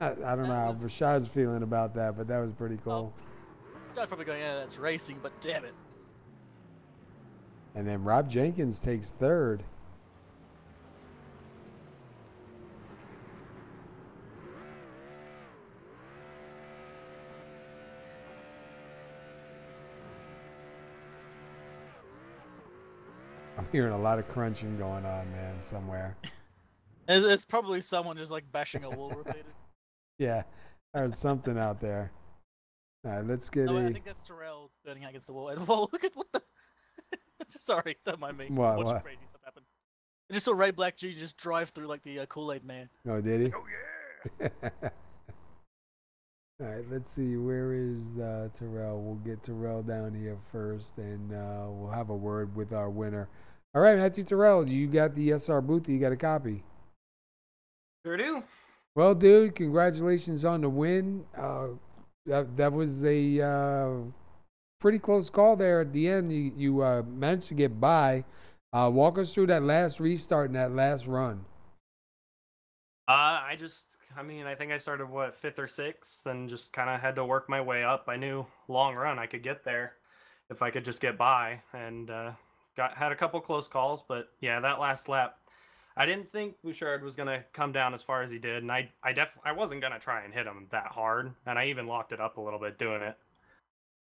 I don't know how Bouchard's feeling about that, but that was pretty cool. Bouchard's probably going, yeah, that's racing, but damn it. And then Rob Jenkins takes 3rd. I'm hearing a lot of crunching going on, man, somewhere. It's probably someone just like bashing a wall repeated. Yeah, there's something out there. All right, let's get I think that's Terrell burning out against the wall. Whoa, look at what the... Sorry, don't mind me. Watching crazy stuff happen. I just saw Ray Black G just drive through like the Kool-Aid Man. Oh, did he? Oh, yeah! All right, let's see. Where is Terrell? We'll get Terrell down here first, and we'll have a word with our winner. All right, Matthew Terrell, you got the SR booth. You got a copy. Sure do. Well, dude, congratulations on the win. That was a pretty close call there at the end. You managed to get by. Walk us through that last restart and that last run. I think I started, 5th or 6th, and just kind of had to work my way up. I knew long run I could get there if I could just get by, and had a couple close calls. But yeah, that last lap, I didn't think Bouchard was gonna come down as far as he did, and I wasn't gonna try and hit him that hard, and I even locked it up a little bit doing it.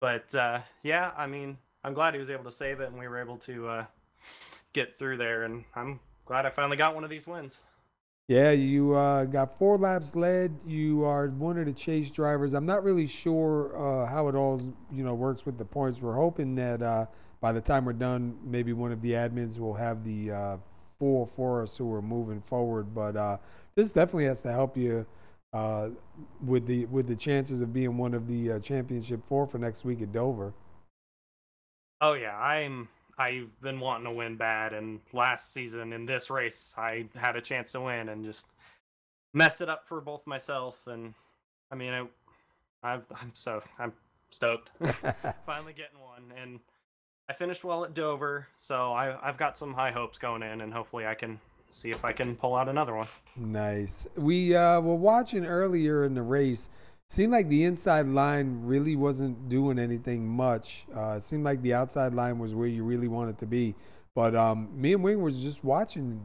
But yeah, I mean, I'm glad he was able to save it, and we were able to get through there, and I'm glad I finally got one of these wins. Yeah, you got 4 laps led. You are one of the chase drivers. I'm not really sure how it all works with the points. We're hoping that by the time we're done, maybe one of the admins will have the 4 for us who are moving forward. But this definitely has to help you with the chances of being one of the championship 4 for next week at Dover. Oh yeah, I've been wanting to win bad, and last season in this race I had a chance to win and just messed it up for both myself, and I mean I'm stoked finally getting one, and I finished well at Dover, so I've got some high hopes going in, and hopefully I can see if I can pull out another one. Nice. We were watching earlier in the race. Seemed like the inside line really wasn't doing anything much. It seemed like the outside line was where you really wanted to be. But me and Wing was just watching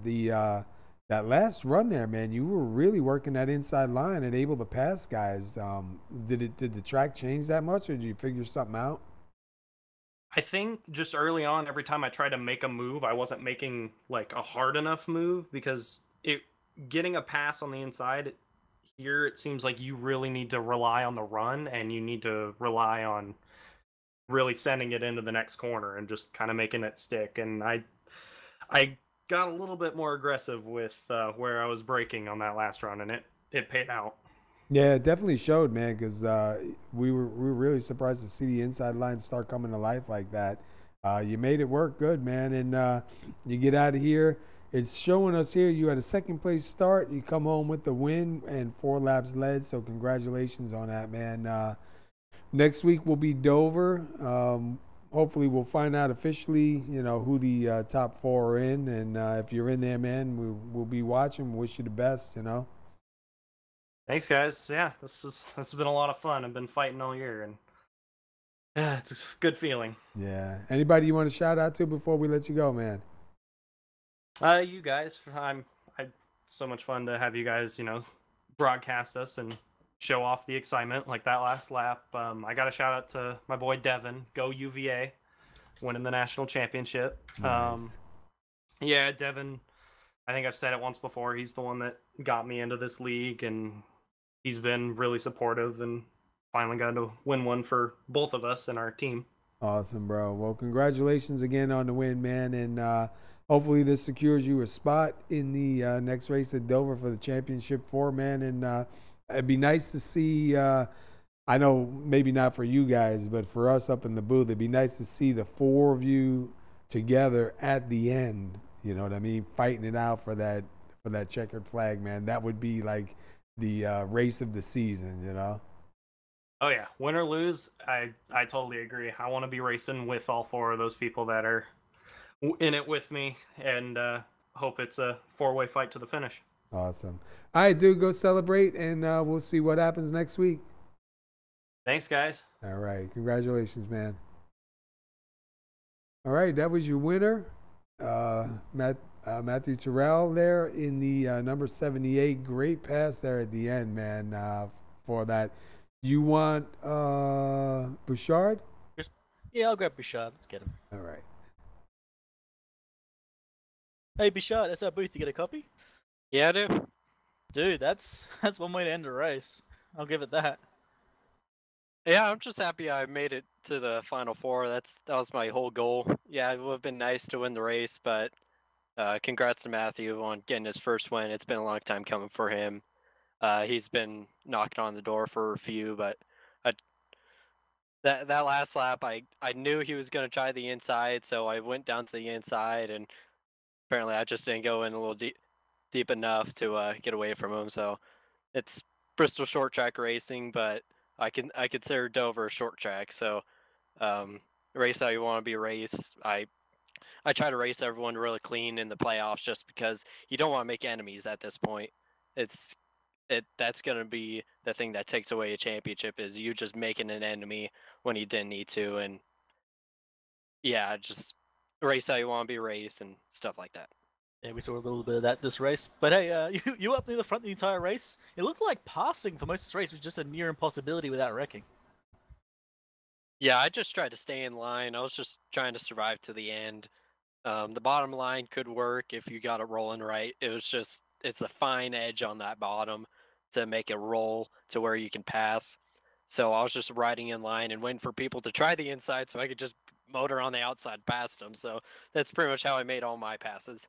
that last run there, man. You were really working that inside line and able to pass guys. Did the track change that much, or did you figure something out? I think just early on, every time I tried to make a move, I wasn't making like a hard enough move, because getting a pass on the inside here, it seems like you really need to rely on the run, and you need to rely on really sending it into the next corner and just kind of making it stick. And I got a little bit more aggressive with where I was braking on that last run, and it paid out. Yeah, it definitely showed, man, because we were really surprised to see the inside line start coming to life like that. You made it work good, man, and you get out of here. It's showing us here you had a second place start. You come home with the win and 4 laps led, so congratulations on that, man. next week will be Dover. Hopefully we'll find out officially, who the top 4 are in. And if you're in there, man, we'll be watching. Wish you the best, Thanks, guys. Yeah, this has been a lot of fun. I've been fighting all year, and yeah, it's a good feeling. Yeah. Anybody you want to shout out to before we let you go, man? You guys, so much fun to have you guys, broadcast us and show off the excitement like that last lap. I got a shout out to my boy Devin, go UVA, winning the national championship. Nice. Yeah, Devin, I think I've said it once before. He's the one that got me into this league, and he's been really supportive and finally got to win one for both of us and our team. Awesome, bro. Well, congratulations again on the win, man. And hopefully this secures you a spot in the next race at Dover for the championship 4, man. And it'd be nice to see, I know maybe not for you guys, but for us up in the booth, it'd be nice to see the 4 of you together at the end. You know what I mean? Fighting it out for that checkered flag, man. That would be like the race of the season, Oh yeah, win or lose, I totally agree. I want to be racing with all 4 of those people that are in it with me, and hope it's a 4-way fight to the finish. Awesome. All right, dude, go celebrate, and we'll see what happens next week. Thanks, guys. All right, congratulations, man. All right, that was your winner, Matthew Terrell there in the number 78. Great pass there at the end, man, for that. You want Bouchard? Yeah, I'll grab Bouchard. Let's get him. All right. Hey, Bouchard, that's our booth. You get a copy? Yeah, I do. Dude, that's one way to end a race. I'll give it that. Yeah, I'm just happy I made it to the final 4. That was my whole goal. Yeah, it would have been nice to win the race, but congrats to Matthew on getting his first win. It's been a long time coming for him. He's been knocking on the door for a few, but that last lap, I knew he was going to try the inside, so I went down to the inside, and apparently I just didn't go in a little deep enough to get away from him. So it's Bristol short track racing, but I consider Dover a short track. So race how you want to be raced. I try to race everyone really clean in the playoffs, just because you don't want to make enemies at this point. That's going to be the thing that takes away a championship, is you just making an enemy when you didn't need to. And yeah, just race how you want to be raced and stuff like that. Yeah, we saw a little bit of that this race. But hey, you were up near the front the entire race. It looked like passing for most of this race was just a near impossibility without wrecking. Yeah, I just tried to stay in line. I was just trying to survive to the end. The bottom line could work if you got it rolling right. It's a fine edge on that bottom to make it roll to where you can pass. So I was just riding in line and waiting for people to try the inside so I could just motor on the outside past them. So that's pretty much how I made all my passes.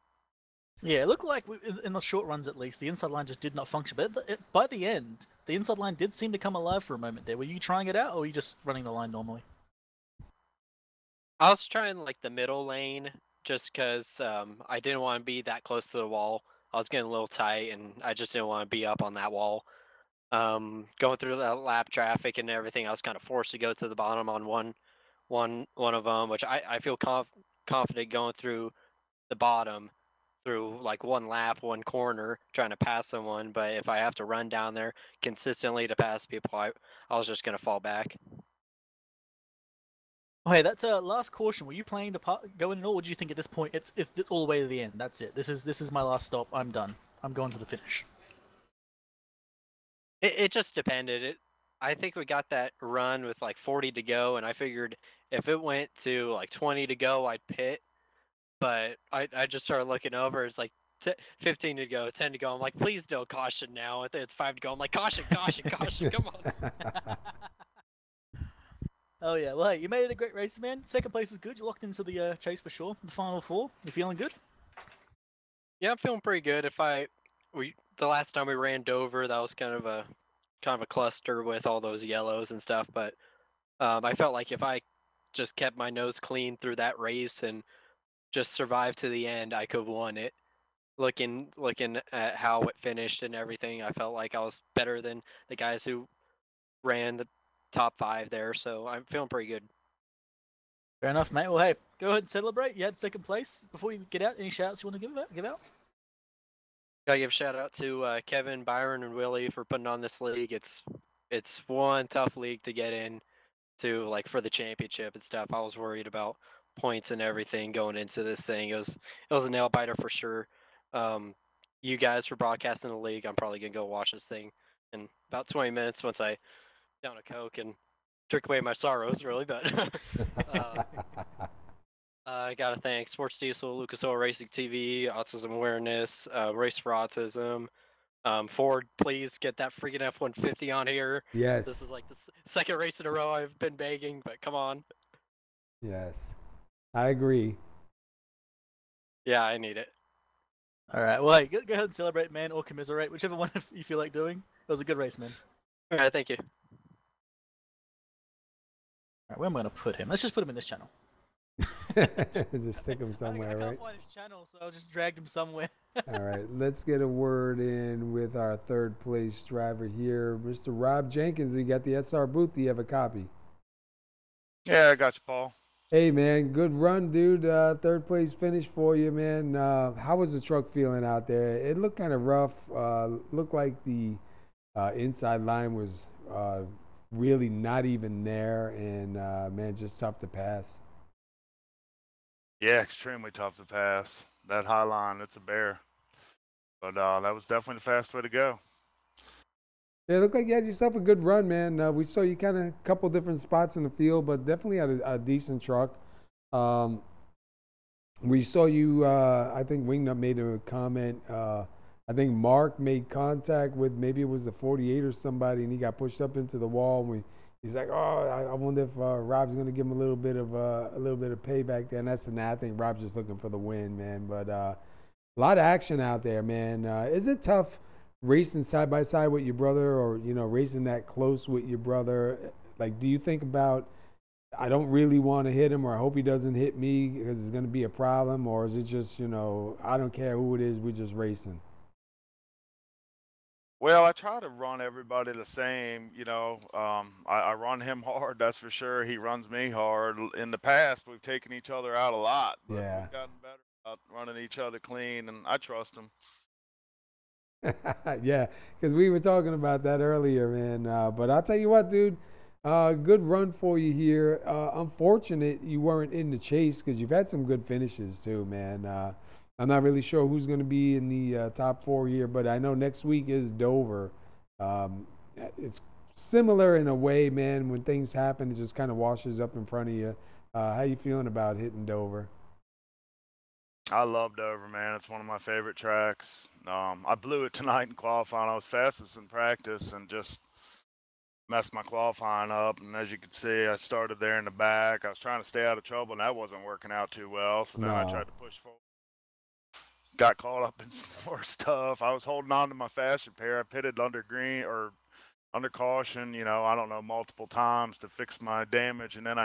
Yeah, it looked like in the short runs at least, the inside line just did not function. But by the end, the inside line did seem to come alive for a moment there. Were you trying it out, or were you just running the line normally? I was trying like the middle lane just because I didn't want to be that close to the wall. I was getting a little tight, and I just didn't want to be up on that wall. Going through that lap traffic and everything, I was kind of forced to go to the bottom on one of them, which I feel confident going through the bottom through like one lap, one corner, trying to pass someone. But if I have to run down there consistently to pass people, I was just gonna fall back. Oh, hey, that's a last caution. Were you planning to go in at all, or do you think at this point it's all the way to the end? That's it. This is my last stop. I'm done. I'm going to the finish. It just depended. I think we got that run with like 40 to go, and I figured if it went to like 20 to go, I'd pit. But I just started looking over. It's like 15 to go, 10 to go. I'm like, please no caution now. It's 5 to go. I'm like, caution, caution, come on. Oh yeah, well hey, you made it a great race, man. Second place is good. You locked into the chase for sure. The final 4. You feeling good? Yeah, I'm feeling pretty good. The last time we ran Dover, that was kind of a cluster with all those yellows and stuff. But I felt like if I just kept my nose clean through that race and just survived to the end, I could have won it. Looking at how it finished and everything, I felt like I was better than the guys who ran top 5 there, so I'm feeling pretty good. Fair enough, mate. Well, hey, go ahead and celebrate. You had second place. Before you get out, any shout-outs you want to give out? Gotta give a shout out to Kevin, Byron, and Willie for putting on this league. It's one tough league to get in to, like, for the championship and stuff. I was worried about points and everything going into this thing. It was a nail biter for sure. You guys for broadcasting the league. I'm probably gonna go watch this thing in about 20 minutes once I down a Coke and drink away my sorrows, really. But I gotta thank Sports Diesel, Lucas Oil Racing TV, Autism Awareness, Race for Autism. Ford, please get that freaking F-150 on here. Yes. This is like the second race in a row I've been begging, but come on. Yes, I agree. Yeah, I need it. All right. Well, hey, go ahead and celebrate, man, or commiserate, whichever one you feel like doing. It was a good race, man. All right, thank you. All right, where am I going to put him? Let's just put him in this channel. Just stick him somewhere, I right? can't find his channel, so I just dragged him somewhere. All right, let's get a word in with our third place driver here, Mr. Rob Jenkins. You got the SR booth. Do you have a copy? Yeah, I got you, Paul. Hey, man, good run, dude. Third place finish for you, man. How was the truck feeling out there? It looked kind of rough. Looked like the inside line was really not even there, and, man, just tough to pass. Yeah, extremely tough to pass. That high line, it's a bear. But that was definitely the fast way to go. Yeah, it looked like you had yourself a good run, man. We saw you kind of a couple different spots in the field, but definitely had a decent truck. We saw you, I think Wingnut made a comment. I think Mark made contact with, maybe it was the 48 or somebody, and he got pushed up into the wall. And he's like, oh, I wonder if Rob's going to give him a little bit of payback there. And that's the night. I think Rob's just looking for the win, man. But a lot of action out there, man. Is it tough racing side by side with your brother, or racing that close with your brother? Like, do you think about, I don't really want to hit him, or I hope he doesn't hit me because it's going to be a problem? Or is it just, I don't care who it is, we're just racing? Well, I try to run everybody the same. I run him hard, that's for sure. He runs me hard. In the past, we've taken each other out a lot, but Yeah. we've gotten better about running each other clean, and I trust him. Yeah, because we were talking about that earlier, man. But I'll tell you what, dude, good run for you here. Unfortunate you weren't in the chase, because you've had some good finishes too, man. I'm not really sure who's going to be in the top 4 here, but I know next week is Dover. It's similar in a way, man. When things happen, it just kind of washes up in front of you. How you feeling about hitting Dover? I love Dover, man. It's one of my favorite tracks. I blew it tonight in qualifying. I was fastest in practice and just messed my qualifying up. And as you can see, I started there in the back. I was trying to stay out of trouble, and that wasn't working out too well. So then I tried to push forward. Got caught up in some more stuff. I was holding on to my fast repair. I pitted under green or under caution, I don't know, multiple times to fix my damage. And then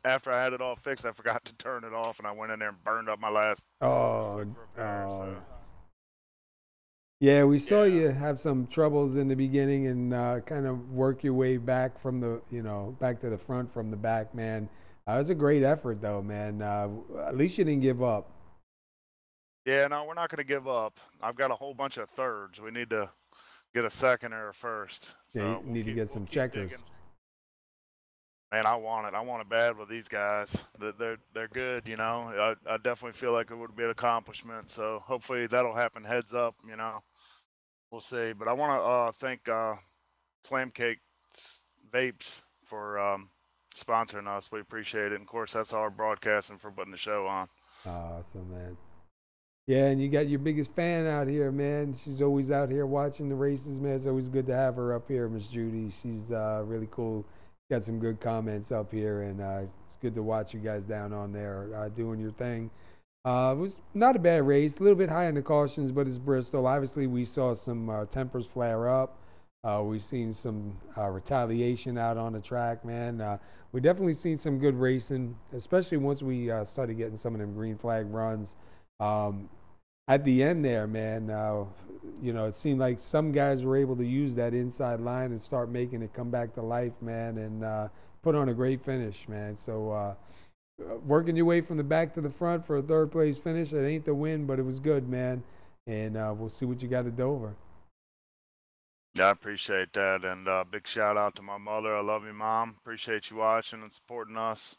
after I had it all fixed, I forgot to turn it off, and I went in there and burned up my last. So. Yeah, we saw you have some troubles in the beginning and kind of work your way back from the, back to the front from the back, man. It was a great effort, though, man. At least you didn't give up. Yeah, no, we're not going to give up. I've got a whole bunch of thirds. We need to get a second or a first. So yeah, you need to get some checkers. Digging. Man, I want it. I want it bad with these guys. They're good, I definitely feel like it would be an accomplishment. So hopefully that'll happen heads up, We'll see. But I want to thank Slam Cakes Vapes for sponsoring us. We appreciate it. And, of course, that's our broadcasting for putting the show on. Awesome, man. Yeah, and you got your biggest fan out here, man. She's always out here watching the races, man. It's always good to have her up here, Miss Judy. She's really cool. Got some good comments up here, and it's good to watch you guys down on there doing your thing. It was not a bad race, a little bit high in the cautions, but it's Bristol. Obviously, we saw some tempers flare up. We've seen some retaliation out on the track, man. We definitely seen some good racing, especially once we started getting some of them green flag runs. at the end there, man, you know, it seemed like some guys were able to use that inside line and start making it come back to life, man, and put on a great finish, man. So working your way from the back to the front for a third place finish, it ain't the win, but it was good, man. And we'll see what you got at Dover. Yeah, I appreciate that. And big shout out to my mother. I love you, Mom. Appreciate you watching and supporting us.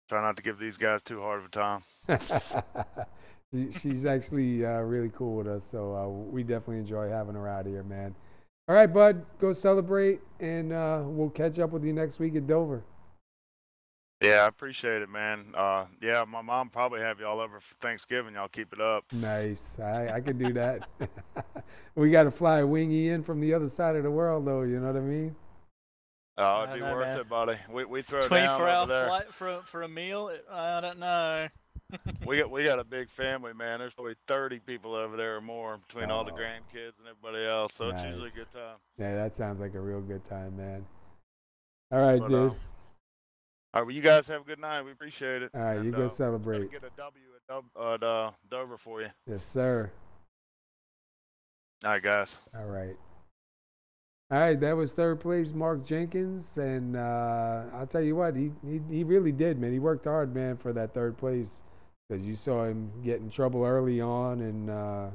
Try not to give these guys too hard of a time. She's actually really cool with us, so we definitely enjoy having her out here, man. All right, bud, go celebrate, and we'll catch up with you next week at Dover. Yeah, I appreciate it, man. Yeah, my mom probably have y'all over for Thanksgiving. Y'all keep it up. Nice. I could do that. We got to fly a wingy in from the other side of the world, though. You know what I mean? Oh, it'd be worth it, buddy. We throw it down 24-hour over there. flight for a meal? I don't know. We got a big family, man. There's probably 30 people over there or more between all the grandkids and everybody else. So it's usually a good time. Yeah, that sounds like a real good time, man. All right, dude. All right, well, you guys have a good night. We appreciate it. All right, you go celebrate. Get a W at Dover for you. Yes, sir. All right, guys. All right. All right, that was third place, Mark Jenkins, and I'll tell you what, he really did, man. He worked hard, man, for that third place, because you saw him get in trouble early on and a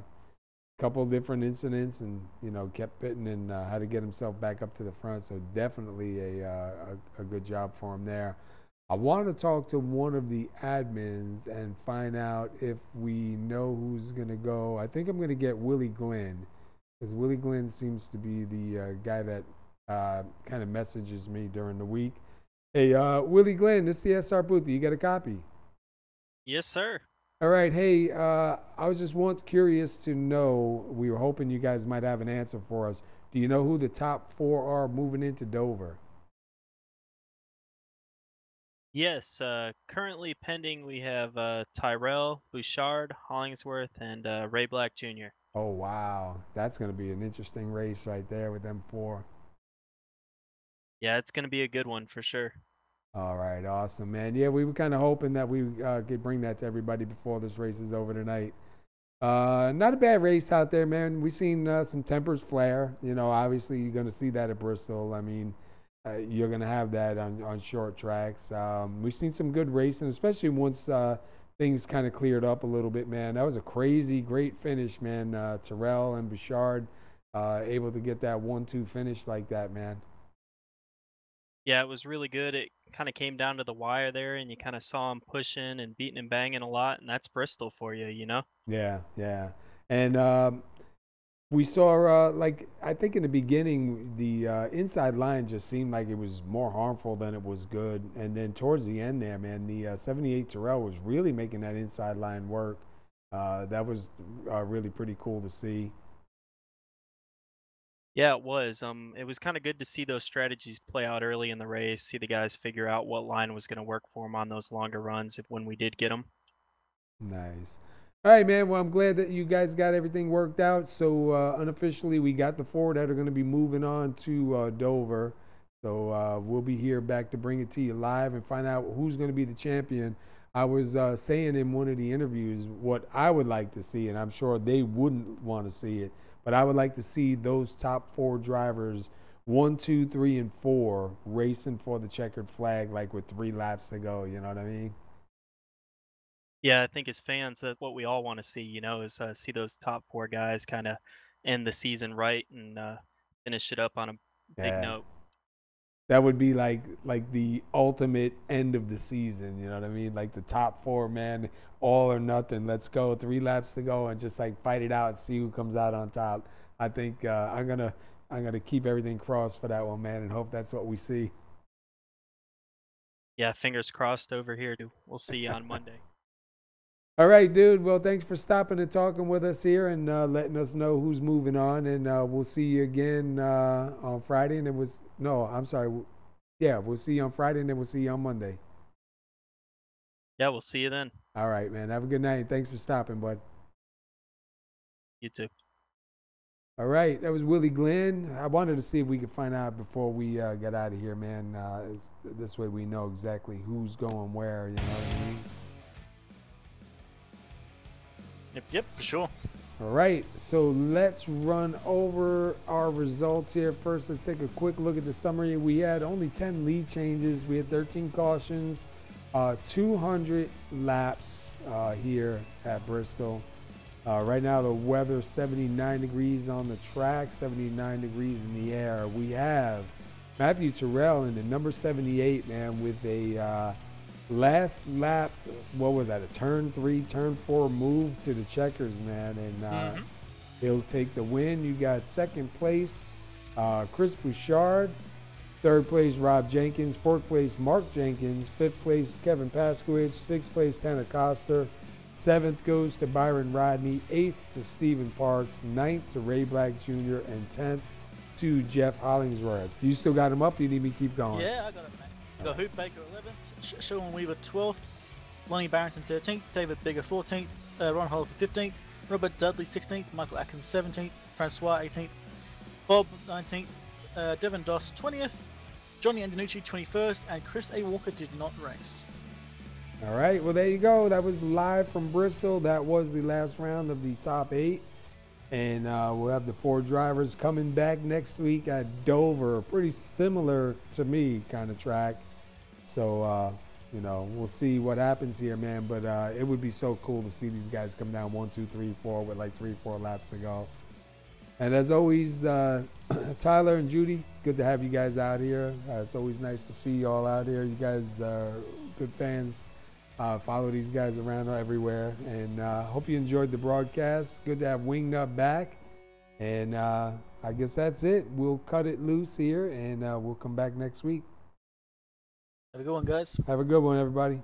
couple different incidents, and you know, kept pitting and had to get himself back up to the front. So definitely a good job for him there. I want to talk to one of the admins and find out if we know who's gonna go. I think I'm gonna get Willie Glenn, because Willie Glenn seems to be the guy that kind of messages me during the week. Hey, Willie Glenn, this is the SR booth. You got a copy? Yes, sir. All right. Hey, I was just curious to know, we were hoping you guys might have an answer for us. Do you know who the top 4 are moving into Dover? Yes, currently pending we have Tyrell, Bouchard, Hollingsworth, and Ray Black Jr. Oh, wow. That's going to be an interesting race right there with them 4. Yeah, it's going to be a good one for sure. All right. Awesome, man. Yeah, we were kind of hoping that we could bring that to everybody before this race is over tonight. Not a bad race out there, man. We've seen some tempers flare. You know, obviously you're going to see that at Bristol. I mean, you're going to have that on short tracks. We've seen some good racing, especially once things kind of cleared up a little bit, man. That was a great finish, man. Terrell and Bouchard able to get that 1-2 finish like that, man. Yeah, it was really good. It kind of came down to the wire there, and you kind of saw him pushing and beating and banging a lot, and that's Bristol for you, you know? Yeah. And we saw, like, I think in the beginning, the inside line just seemed like it was more harmful than it was good. And then towards the end there, man, the 78 Terrell was really making that inside line work. That was really pretty cool to see. Yeah, it was. It was kind of good to see those strategies play out early in the race, see the guys figure out what line was going to work for them on those longer runs when we did get them. Nice. All right, man. Well, I'm glad that you guys got everything worked out. So unofficially, we got the 4 that are going to be moving on to Dover. So we'll be here back to bring it to you live and find out who's going to be the champion. I was saying in one of the interviews what I would like to see, and I'm sure they wouldn't want to see it, but I would like to see those top 4 drivers, 1, 2, 3, and 4, racing for the checkered flag, like with 3 laps to go. You know what I mean? Yeah, I think as fans, that's what we all want to see, you know, is see those top 4 guys kind of end the season right and finish it up on a big note. That would be like the ultimate end of the season, you know what I mean? Like the top 4, man, all or nothing. Let's go, 3 laps to go, and just like fight it out and see who comes out on top. I think I'm gonna keep everything crossed for that one, man, and hope that's what we see. Yeah, fingers crossed over here. We'll see you on Monday. All right, dude. Well, thanks for stopping and talking with us here and letting us know who's moving on. And we'll see you again on Friday. And we'll see you on Friday, and then we'll see you on Monday. Yeah, we'll see you then. All right, man. Have a good night. Thanks for stopping, bud. You too. All right. That was Willie Glenn. I wanted to see if we could find out before we get out of here, man. This way we know exactly who's going where, you know what I mean? Yep, for sure. All right, so let's run over our results here. First, let's take a quick look at the summary. We had only 10 lead changes. We had 13 cautions, 200 laps here at Bristol. Right now, the weather 79 degrees on the track, 79 degrees in the air. We have Matthew Terrell in the number 78, man, with a last lap, what was that, a turn 3, turn 4 move to the checkers, man, and he'll take the win. You got second place, Chris Bouchard. Third place, Rob Jenkins. Fourth place, Mark Jenkins. Fifth place, Kevin Paskowitz. Sixth place, Tanner Coster. Seventh goes to Byron Rodney. Eighth to Stephen Parks. Ninth to Ray Black Jr. And 10th to Jeff Hollingsworth. You still got him up? You need me to keep going? Yeah, I got it, man. Got Hoop Baker 11th, Sean Weaver 12th, Lonnie Barrington 13th, David Bigger 14th, Ron Hollifer 15th, Robert Dudley 16th, Michael Atkins 17th, Francois 18th, Bob 19th, Devin Doss 20th, Johnny Andanucci 21st, and Chris A. Walker did not race. All right, well, there you go. That was live from Bristol. That was the last round of the top 8. And we'll have the 4 drivers coming back next week at Dover. Pretty similar to me kind of track. So, you know, we'll see what happens here, man. But it would be so cool to see these guys come down 1, 2, 3, 4 with like 3, 4 laps to go. And as always, Tyler and Judy, good to have you guys out here. It's always nice to see you all out here. You guys are good fans. Follow these guys around everywhere. And hope you enjoyed the broadcast. Good to have Wingnut back. And I guess that's it. We'll cut it loose here, and we'll come back next week. Have a good one, guys. Have a good one, everybody.